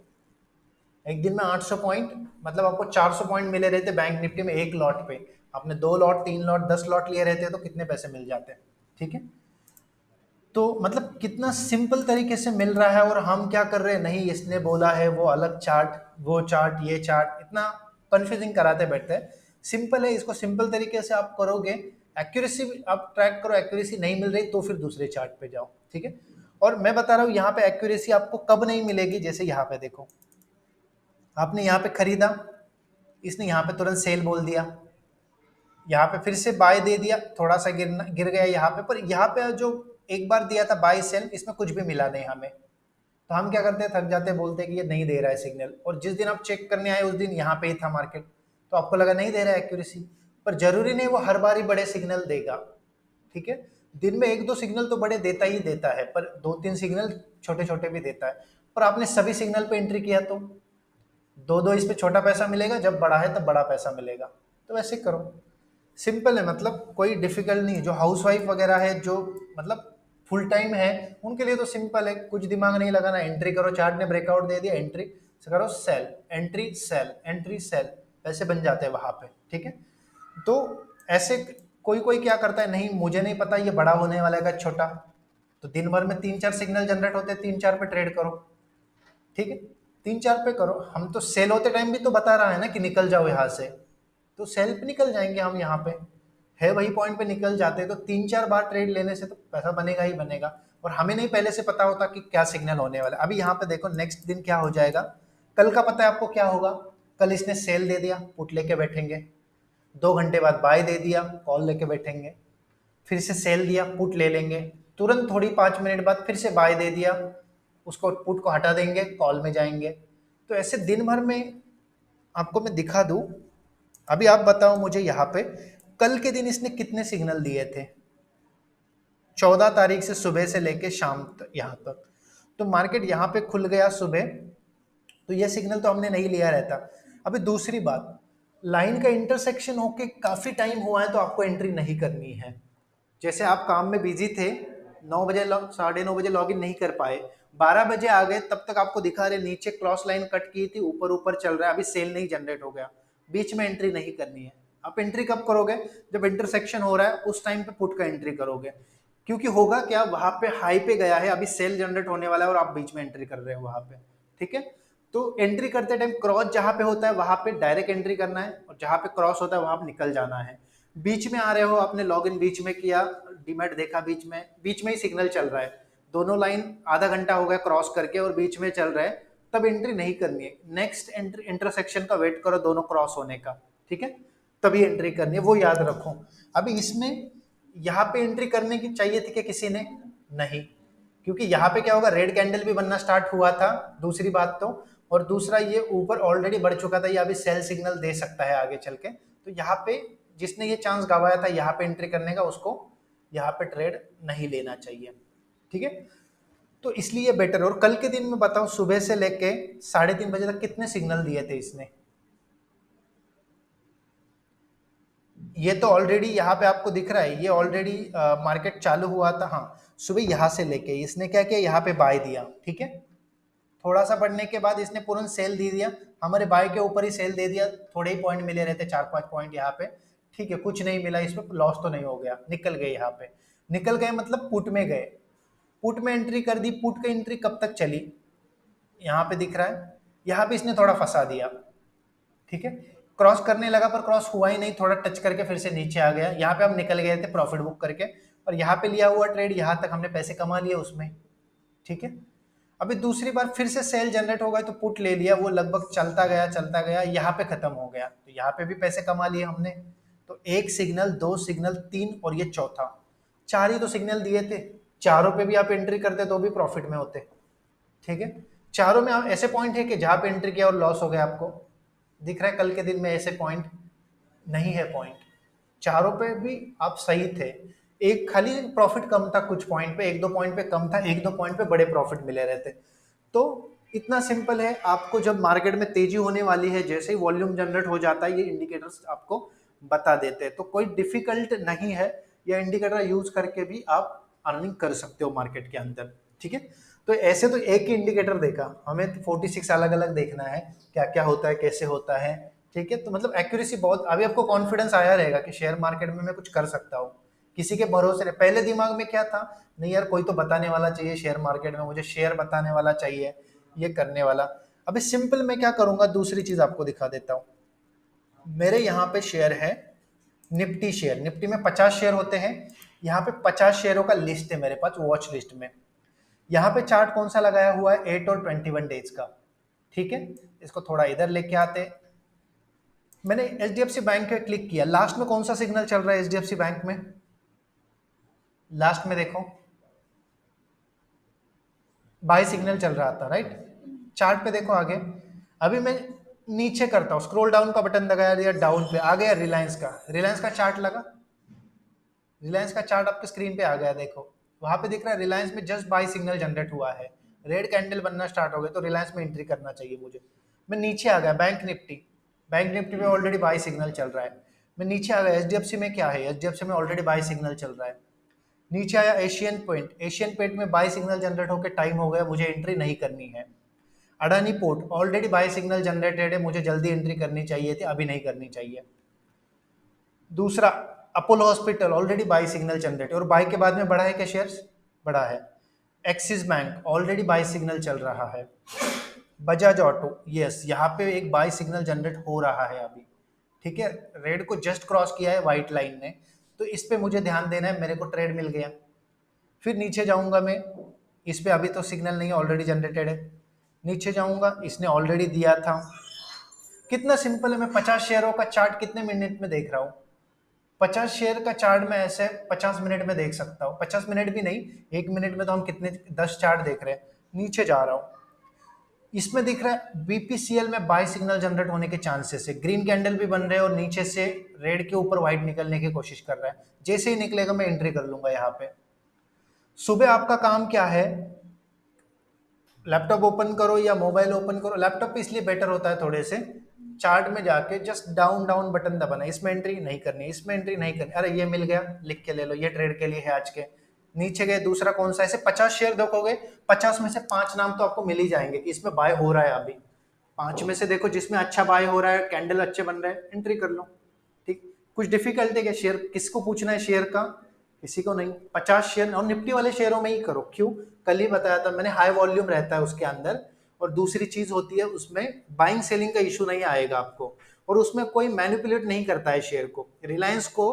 एक दिन में 800 पॉइंट, मतलब आपको 400 पॉइंट मिले रहते बैंक निफ्टी में एक लॉट पे, आपने 2 लॉट 3 लॉट 10 लॉट लिए रहते तो कितने पैसे मिल जाते हैं। ठीक है, तो मतलब कितना सिंपल तरीके से मिल रहा है, और हम क्या कर रहे हैं, नहीं इसने बोला है वो अलग चार्ट, वो चार्ट, ये चार्ट, इतना कंफ्यूजिंग कराते बैठते हैं। सिंपल है, इसको सिंपल तरीके से आप करोगे, एक्यूरेसी आप ट्रैक करो, एक्यूरेसी नहीं मिल रही तो फिर दूसरे चार्ट पे जाओ। ठीक है, और मैं बता रहा हूँ यहाँ पे एक्यूरेसी आपको कब नहीं मिलेगी, जैसे यहाँ पे देखो, आपने यहाँ पे खरीदा, इसने यहाँ पे तुरंत सेल बोल दिया, यहाँ पे फिर से बाय दे दिया, थोड़ा सा गिर गया यहाँ पे, पर यहाँ पे जो एक बार दिया था बाय सेल, इसमें कुछ भी मिला नहीं हमें, तो हम क्या करते हैं, थक जाते हैं, बोलते हैं कि ये नहीं दे रहा है सिग्नल, और जिस दिन आप चेक करने आए उस दिन यहाँ पे ही था मार्केट, तो आपको लगा नहीं दे रहा है एक्यूरेसी, पर जरूरी नहीं वो हर बार ही बड़े सिग्नल देगा। ठीक है, दिन में एक दो सिग्नल तो बड़े देता ही देता है, पर दो तीन सिग्नल छोटे छोटे भी देता है। पर आपने सभी सिग्नल पे एंट्री किया तो दो दो इस पे छोटा पैसा मिलेगा, जब बड़ा है तब बड़ा पैसा मिलेगा। तो वैसे करो, सिंपल है, मतलब कोई डिफिकल्ट नहीं है। जो हाउसवाइफ वगैरह है, जो मतलब फुल टाइम है, उनके लिए तो सिंपल है, कुछ दिमाग नहीं लगाना, एंट्री करो, चार्ट ने ब्रेकआउट दे दिया, एंट्री करो, sell, entry sell, entry sell, पैसे बन जाते हैं वहां पे। ठीक है, तो ऐसे कोई कोई क्या करता है, नहीं मुझे नहीं पता ये बड़ा होने वाला है छोटा, तो दिन भर में तीन चार सिग्नल जनरेट होते हैं, तीन चार पे ट्रेड करो। ठीक है, तीन चार पे करो, हम तो सेल होते टाइम भी तो बता रहा है ना कि निकल जाओ यहाँ से, तो सेल पे निकल जाएंगे हम, यहाँ पे है वही पॉइंट पे निकल जाते हैं, तो तीन चार बार ट्रेड लेने से तो पैसा बनेगा ही बनेगा। और हमें नहीं पहले से पता होता कि क्या सिग्नल होने वाला है। अभी यहाँ पे देखो नेक्स्ट दिन क्या हो जाएगा, कल का पता है आपको क्या होगा, कल इसने सेल दे दिया, पुट लेके बैठेंगे, 2 घंटे बाद बाय दे दिया, कॉल लेके बैठेंगे, फिर से सेल दिया, पुट ले लेंगे, तुरंत थोड़ी 5 मिनट बाद फिर से बाय दे दिया, उसको पुट को हटा देंगे, कॉल में जाएंगे। तो ऐसे दिन भर में आपको मैं दिखा दूं। अभी आप बताओ मुझे यहाँ पे, कल के दिन इसने कितने सिग्नल दिए थे, 14 तारीख से सुबह से लेके शाम तक यहाँ तक। तो मार्केट यहाँ पे खुल गया सुबह, तो ये सिग्नल तो हमने नहीं लिया रहता। अभी दूसरी बात, लाइन का इंटरसेक्शन होके काफी टाइम हुआ है तो आपको एंट्री नहीं करनी है। जैसे आप काम में बिजी थे, 9 बजे 9:30 बजे लॉग इन नहीं कर पाए, 12 बजे आ गए, तब तक आपको दिखा रहे नीचे क्रॉस लाइन कट की थी, ऊपर ऊपर चल रहा है, अभी सेल नहीं जनरेट हो गया, बीच में एंट्री नहीं करनी है। आप एंट्री कब करोगे, जब इंटरसेक्शन हो रहा है उस टाइम पे पुट का एंट्री करोगे, क्योंकि होगा क्या, वहां पे हाई पे गया है, अभी सेल जनरेट होने वाला है और आप बीच में एंट्री कर रहे हो वहां पे। ठीक है, तो एंट्री करते टाइम क्रॉस जहां पे होता है वहां पे डायरेक्ट एंट्री करना है, और जहां पे क्रॉस होता है वहां पे निकल जाना है। बीच में आ रहे हो, आपने लॉग इन बीच में किया, डीमैट देखा, बीच में ही सिग्नल चल रहा है, दोनों लाइन आधा घंटा हो गया क्रॉस करके और बीच में चल रहा है, तब एंट्री नहीं करनी है, नेक्स्ट इंटरसेक्शन का वेट करो दोनों क्रॉस होने का। ठीक है, तभी एंट्री करनी है, वो याद रखो। अभी इसमें यहाँ पे एंट्री करने की चाहिए थी कि किसी ने, नहीं, क्योंकि यहाँ पे क्या होगा, रेड कैंडल भी बनना स्टार्ट हुआ था, दूसरी बात तो, और दूसरा ये ऊपर ऑलरेडी बढ़ चुका था, ये अभी सेल सिग्नल दे सकता है आगे चल के, तो यहाँ पे जिसने ये चांस गवाया था यहाँ पे एंट्री करने का, उसको यहाँ पे ट्रेड नहीं लेना चाहिए। ठीक है, तो इसलिए बेटर। और कल के दिन में बताओ, सुबह से लेके 3:30 बजे तक कितने सिग्नल दिए थे इसने, ये तो ऑलरेडी यहाँ पे आपको दिख रहा है, ये ऑलरेडी मार्केट चालू हुआ था, हाँ, सुबह यहाँ से लेके इसने क्या किया, यहाँ पे बाय दिया। ठीक है, थोड़ा सा बढ़ने के बाद इसने पूर्ण सेल दे दिया, हमारे बाय के ऊपर ही सेल दे दिया, थोड़े ही पॉइंट मिले रहते, 4-5 पॉइंट यहाँ पे। ठीक है, कुछ नहीं मिला इसमें, लॉस तो नहीं हो गया, निकल गए यहाँ पे, निकल गए मतलब पुट में गए, पुट में एंट्री कर दी, पुट की एंट्री कब तक चली, यहाँ पे दिख रहा है, यहाँ पे इसने थोड़ा फंसा दिया। ठीक है, क्रॉस करने लगा पर क्रॉस हुआ ही नहीं, थोड़ा टच करके फिर से नीचे आ गया, यहाँ पे हम निकल गए थे प्रॉफिट बुक करके, और यहाँ पे लिया हुआ ट्रेड यहाँ तक हमने पैसे कमा लिए उसमें। ठीक है, अभी दूसरी बार फिर से सेल जनरेट हो गया तो पुट ले लिया, वो लगभग चलता गया, यहाँ पे खत्म हो गया, तो यहाँ पे भी पैसे कमा लिए हमने। तो एक सिग्नल, दो सिग्नल, तीन, और ये चौथा, चार ही तो सिग्नल दिए थे, चारों पे भी आप एंट्री करते तो भी प्रॉफिट में होते। ठीक है, चारों में आप ऐसे पॉइंट है कि जहां पे एंट्री किया और लॉस हो गया, आपको दिख रहा है कल के दिन में ऐसे पॉइंट नहीं है, पॉइंट चारों पे भी आप सही थे, एक खाली प्रॉफिट कम था, कुछ पॉइंट पे, एक दो पॉइंट पे कम था, एक दो पॉइंट पे बड़े प्रॉफिट मिले रहते। तो इतना सिंपल है, आपको जब मार्केट में तेजी होने वाली है, जैसे ही वॉल्यूम जनरेट हो जाता है, ये इंडिकेटर्स आपको बता देते हैं, तो कोई डिफिकल्ट नहीं है, ये इंडिकेटर यूज करके भी आप अर्निंग कर सकते हो मार्केट के अंदर। ठीक है, तो ऐसे तो एक ही इंडिकेटर देखा, हमें 46 अलग अलग देखना है, क्या क्या होता है, कैसे होता है। ठीक है, तो मतलब एक्यूरेसी बहुत, अभी आपको कॉन्फिडेंस आया रहेगा कि शेयर मार्केट में मैं कुछ कर सकता हूँ, किसी के भरोसे नहीं। पहले दिमाग में क्या था, नहीं यार कोई तो बताने वाला चाहिए शेयर मार्केट में, मुझे शेयर बताने वाला चाहिए, ये करने वाला। अभी सिंपल मैं क्या करूंगा, दूसरी चीज आपको दिखा देता हूँ। मेरे यहाँ पे शेयर है, निफ्टी शेयर, निफ्टी में 50 शेयर होते हैं, यहाँ पे 50 शेयरों का लिस्ट है मेरे पास, वॉच लिस्ट में। यहाँ पे चार्ट कौन सा लगाया हुआ है, 8 और 21 डेज का। ठीक है, इसको थोड़ा इधर लेके आते, मैंने एचडीएफसी बैंक पे क्लिक किया, लास्ट में कौन सा सिग्नल चल रहा है एचडीएफसी बैंक में, लास्ट में देखो, बाय सिग्नल चल रहा था, राइट। चार्ट पे देखो आगे, अभी मैं नीचे करता हूँ, स्क्रॉल डाउन का बटन दबाया दिया, डाउन पे आ गया रिलायंस का चार्ट लगा, रिलायंस का चार्ट आपके स्क्रीन पे आ गया, देखो वहां पे दिख रहा है रिलायंस में जस्ट बाय सिग्नल जनरेट हुआ है, रेड कैंडल बनना स्टार्ट हो गया, तो रिलायंस में एंट्री करना चाहिए मुझे। मैं नीचे आ गया, बैंक निफ्टी में ऑलरेडी बाय सिग्नल चल रहा है। मैं नीचे आ गया, एचडीएफसी में क्या है, एचडीएफसी में ऑलरेडी बाय सिग्नल चल रहा है। नीचे आया एशियन पेंट में बाय सिग्नल जनरेट होकर टाइम हो गया, मुझे एंट्री नहीं करनी है। Adani port already buy signal generated है, मुझे जल्दी एंट्री करनी चाहिए थी, अभी नहीं करनी चाहिए। दूसरा, Apollo hospital already buy signal generate और बाय के बाद में बढ़ा है क्या शेयर्स, बढ़ा है। Axis bank already buy signal चल रहा है। बजाज ऑटो, यस, यहाँ पे एक बाय सिग्नल जनरेट हो रहा है अभी, ठीक है, रेड को जस्ट क्रॉस किया है व्हाइट लाइन ने, तो इस पे मुझे ध्यान देना है, मेरे को ट्रेड मिल गया। फिर नीचे जाऊंगा मैं, इस पे अभी तो सिग्नल नहीं, ऑलरेडी जनरेटेड है। नीचे जाऊंगा, इसने ऑलरेडी दिया था। कितना सिंपल है, मैं 50 शेयरों का चार्ट कितने मिनट में देख रहा हूँ, 50 शेयर का चार्ट में ऐसे 50 मिनट में देख सकता हूँ, 50 मिनट भी नहीं, 1 मिनट में तो हम कितने 10 चार्ट देख रहे हैं। नीचे जा रहा हूँ, इसमें दिख रहा है बीपीसीएल में बाय सिग्नल जनरेट होने के चांसेस है, ग्रीन कैंडल भी बन रहे हैं और नीचे से रेड के ऊपर व्हाइट निकलने की कोशिश कर रहा है, जैसे ही निकलेगा मैं एंट्री कर लूंगा यहाँ पे। सुबह आपका काम क्या है, लैपटॉप ओपन करो या मोबाइल ओपन करो, लैपटॉप पे इसलिए बेटर होता है थोड़े से, चार्ट में जाके जस्ट डाउन डाउन बटन दबाना, इसमें एंट्री नहीं करनी, इसमें एंट्री नहीं करनी, अरे ये मिल गया, लिख के ले लो, ये ट्रेड के लिए है आज के। नीचे गए, दूसरा कौन सा, ऐसे 50 शेयर देखोगे, 50 में से 5 नाम तो आपको मिल ही जाएंगे कि इसमें बाय हो रहा है अभी। 5 में से देखो जिसमें अच्छा बाय हो रहा है, कैंडल अच्छे बन रहे हैं, एंट्री कर लो, ठीक। कुछ डिफिकल्ट है क्या, शेयर किसको पूछना है शेयर का, किसी को नहीं। 50 शेयर और निफ्टी वाले शेयरों में ही करो, क्यों, कल ही बताया था मैंने, हाई वॉल्यूम रहता है उसके अंदर, और दूसरी चीज होती है उसमें बाइंग सेलिंग का इशू नहीं आएगा आपको, और उसमें कोई मैनिपुलेट नहीं करता है शेयर को। रिलायंस को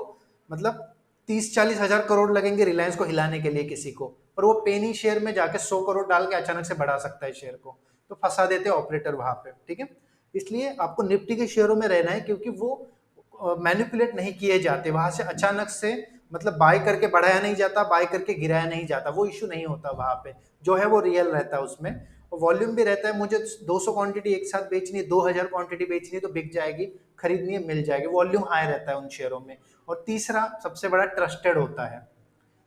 मतलब 30-40 हज़ार करोड़ लगेंगे रिलायंस को हिलाने के लिए किसी को, पर वो पेनी शेयर में जाके 100 करोड़ डाल के अचानक से बढ़ा सकता है शेयर को, तो फंसा देते हैं ऑपरेटर वहां पे, ठीक है। इसलिए आपको निफ्टी के शेयरों में रहना है, क्योंकि वो मैनिपुलेट नहीं किए जाते, वहां से अचानक से मतलब बाय करके बढ़ाया नहीं जाता, बाय करके गिराया नहीं जाता, वो इशू नहीं होता वहां पे, जो है वो रियल रहता है उसमें। और वॉल्यूम भी रहता है, मुझे 200 क्वांटिटी एक साथ बेचनी है, 2000 क्वांटिटी बेचनी है तो बिक जाएगी, खरीदनी है मिल जाएगी, वॉल्यूम हाई रहता है उन शेयरों में। और तीसरा सबसे बड़ा, ट्रस्टेड होता है,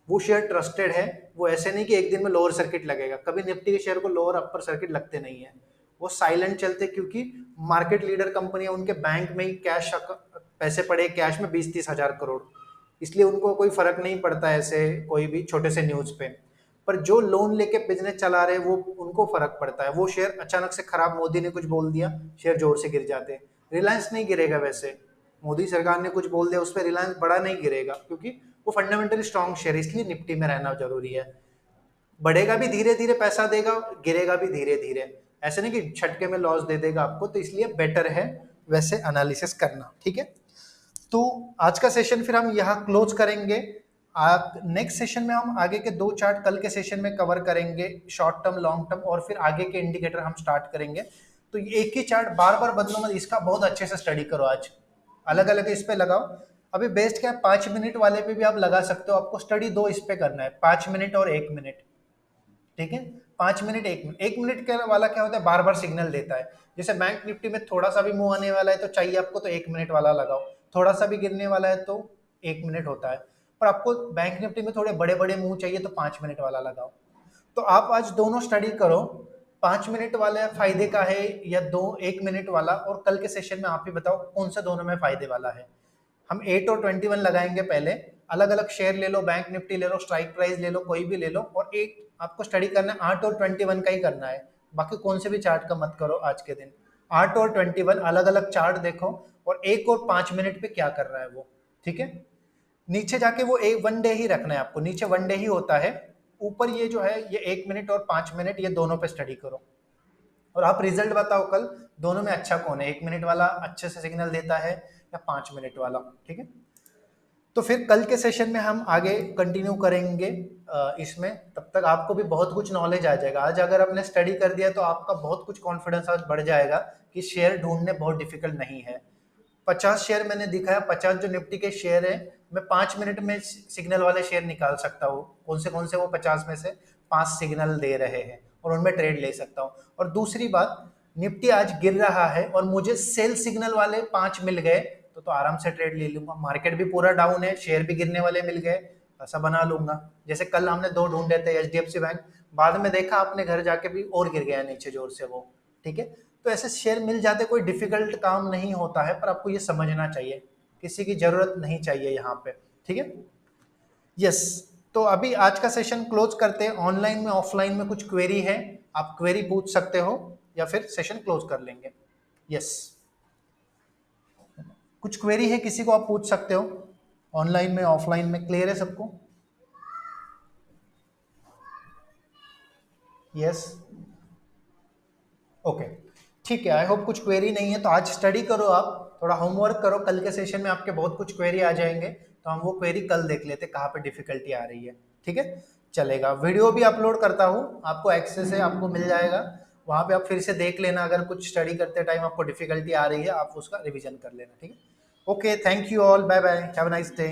वो शेयर ट्रस्टेड है, वो ऐसे नहीं कि एक दिन में लोअर सर्किट लगेगा, कभी निफ्टी के शेयर को लोअर अपर सर्किट लगते नहीं है, वो साइलेंट चलते, क्योंकि मार्केट लीडर कंपनियां, उनके बैंक में ही कैश पैसे पड़े कैश में 20-30 हज़ार करोड़, इसलिए उनको कोई फर्क नहीं पड़ता ऐसे कोई भी छोटे से न्यूज पे। पर जो लोन लेके बिजनेस चला रहे वो उनको फर्क पड़ता है, वो शेयर अचानक से खराब, मोदी ने कुछ बोल दिया शेयर जोर से गिर जाते हैं। रिलायंस नहीं गिरेगा वैसे, मोदी सरकार ने कुछ बोल दिया उस पर रिलायंस बड़ा नहीं गिरेगा, क्योंकि वो फंडामेंटली स्ट्रांग शेयर है, इसलिए निफ्टी में रहना जरूरी है। बढ़ेगा भी धीरे धीरे, पैसा देगा, गिरेगा भी धीरे धीरे, ऐसे नहीं कि छटके में लॉस दे देगा आपको, तो इसलिए बेटर है वैसे एनालिसिस करना, ठीक है। तो आज का सेशन फिर हम यहाँ क्लोज करेंगे। आप नेक्स्ट सेशन में हम आगे के 2 चार्ट कल के सेशन में कवर करेंगे, शॉर्ट टर्म लॉन्ग टर्म, और फिर आगे के इंडिकेटर हम स्टार्ट करेंगे। तो एक ही चार्ट बार बार बदलो मत, इसका बहुत अच्छे से स्टडी करो आज, अलग अलग इस पे लगाओ। अभी बेस्ट क्या है, 5 मिनट वाले पे भी आप लगा सकते हो, आपको स्टडी दो इस पे करना है, 5 मिनट और 1 मिनट, ठीक है। 5 मिनट 1 मिनट, 1 मिनट के वाला क्या होता है, बार बार सिग्नल देता है, जैसे बैंक निफ्टी में थोड़ा सा भी मुंह आने वाला है तो चाहिए आपको, तो 1 मिनट वाला लगाओ, थोड़ा सा भी गिरने वाला है तो 1 मिनट होता है, पर आपको बैंक निफ्टी में थोड़े बड़े बड़े मुंह चाहिए तो 5 मिनट वाला लगाओ। तो आप आज दोनों स्टडी करो, 5 मिनट वाला फायदे का है या 1 मिनट वाला, और कल के सेशन में आप ही बताओ कौन सा दोनों में फायदे वाला है। हम 8 और 21 लगाएंगे पहले, अलग अलग शेयर ले लो, बैंक निफ्टी ले लो, स्ट्राइक प्राइस ले लो, कोई भी ले लो, और एक आपको स्टडी करना है 8 और 21 का ही करना है, बाकी कौन से भी चार्ट का मत करो आज के दिन। 8 और 21 अलग अलग चार्ट देखो, और 1 और 5 मिनट पे क्या कर रहा है वो, ठीक है। नीचे जाके वो एक 1 डे ही रखना है आपको, नीचे 1 डे ही होता है, ऊपर ये जो है ये 1 मिनट और 5 मिनट, ये दोनों पे स्टडी करो, और आप रिजल्ट बताओ कल दोनों में अच्छा कौन है, 1 मिनट वाला अच्छे से सिग्नल देता है या 5 मिनट वाला, ठीक है। तो फिर कल के सेशन में हम आगे कंटिन्यू करेंगे इसमें, तब तक आपको भी बहुत कुछ नॉलेज आ जाएगा। आज अगर आपने स्टडी कर दिया तो आपका बहुत कुछ कॉन्फिडेंस आज बढ़ जाएगा कि शेयर ढूंढने बहुत डिफिकल्ट नहीं है। 50 शेयर मैंने दिखाया, 50 जो निफ्टी के शेयर है, मैं 5 मिनट में सिग्नल वाले शेयर निकाल सकता हूँ, कौन से वो 50 में से 5 सिग्नल दे रहे हैं, और उनमें ट्रेड ले सकता हूँ। और दूसरी बात, निफ्टी आज गिर रहा है और मुझे सेल सिग्नल वाले 5 मिल गए तो आराम से ट्रेड ले लूंगा। मार्केट भी पूरा डाउन है, शेयर भी गिरने वाले मिल गए, ऐसा बना लूंगा। जैसे कल हमने 2 ढूंढे थे, एचडीएफसी बैंक, बाद में देखा आपने घर जाके भी और गिर गया नीचे जोर से वो, ठीक है। तो ऐसे शेयर मिल जाते, कोई डिफिकल्ट काम नहीं होता है, पर आपको ये समझना चाहिए, किसी की जरूरत नहीं चाहिए यहाँ पे, ठीक है। यस, तो अभी आज का सेशन क्लोज करते हैं। ऑनलाइन में ऑफलाइन में कुछ क्वेरी है, आप क्वेरी पूछ सकते हो या फिर सेशन क्लोज कर लेंगे। यस, कुछ क्वेरी है किसी को, आप पूछ सकते हो। ऑनलाइन में ऑफलाइन में क्लियर है सबको? यस, ओके, ठीक है। आई होप कुछ क्वेरी नहीं है, तो आज स्टडी करो, आप थोड़ा होमवर्क करो, कल के सेशन में आपके बहुत कुछ क्वेरी आ जाएंगे, तो हम वो क्वेरी कल देख लेते कहाँ पे डिफिकल्टी आ रही है, ठीक है। चलेगा, वीडियो भी अपलोड करता हूँ, आपको एक्सेस है, आपको मिल जाएगा, वहाँ पे आप फिर से देख लेना, अगर कुछ स्टडी करते टाइम आपको डिफिकल्टी आ रही है, आप उसका रिविजन कर लेना, ठीक है। Okay, thank you all, bye bye, have a nice day.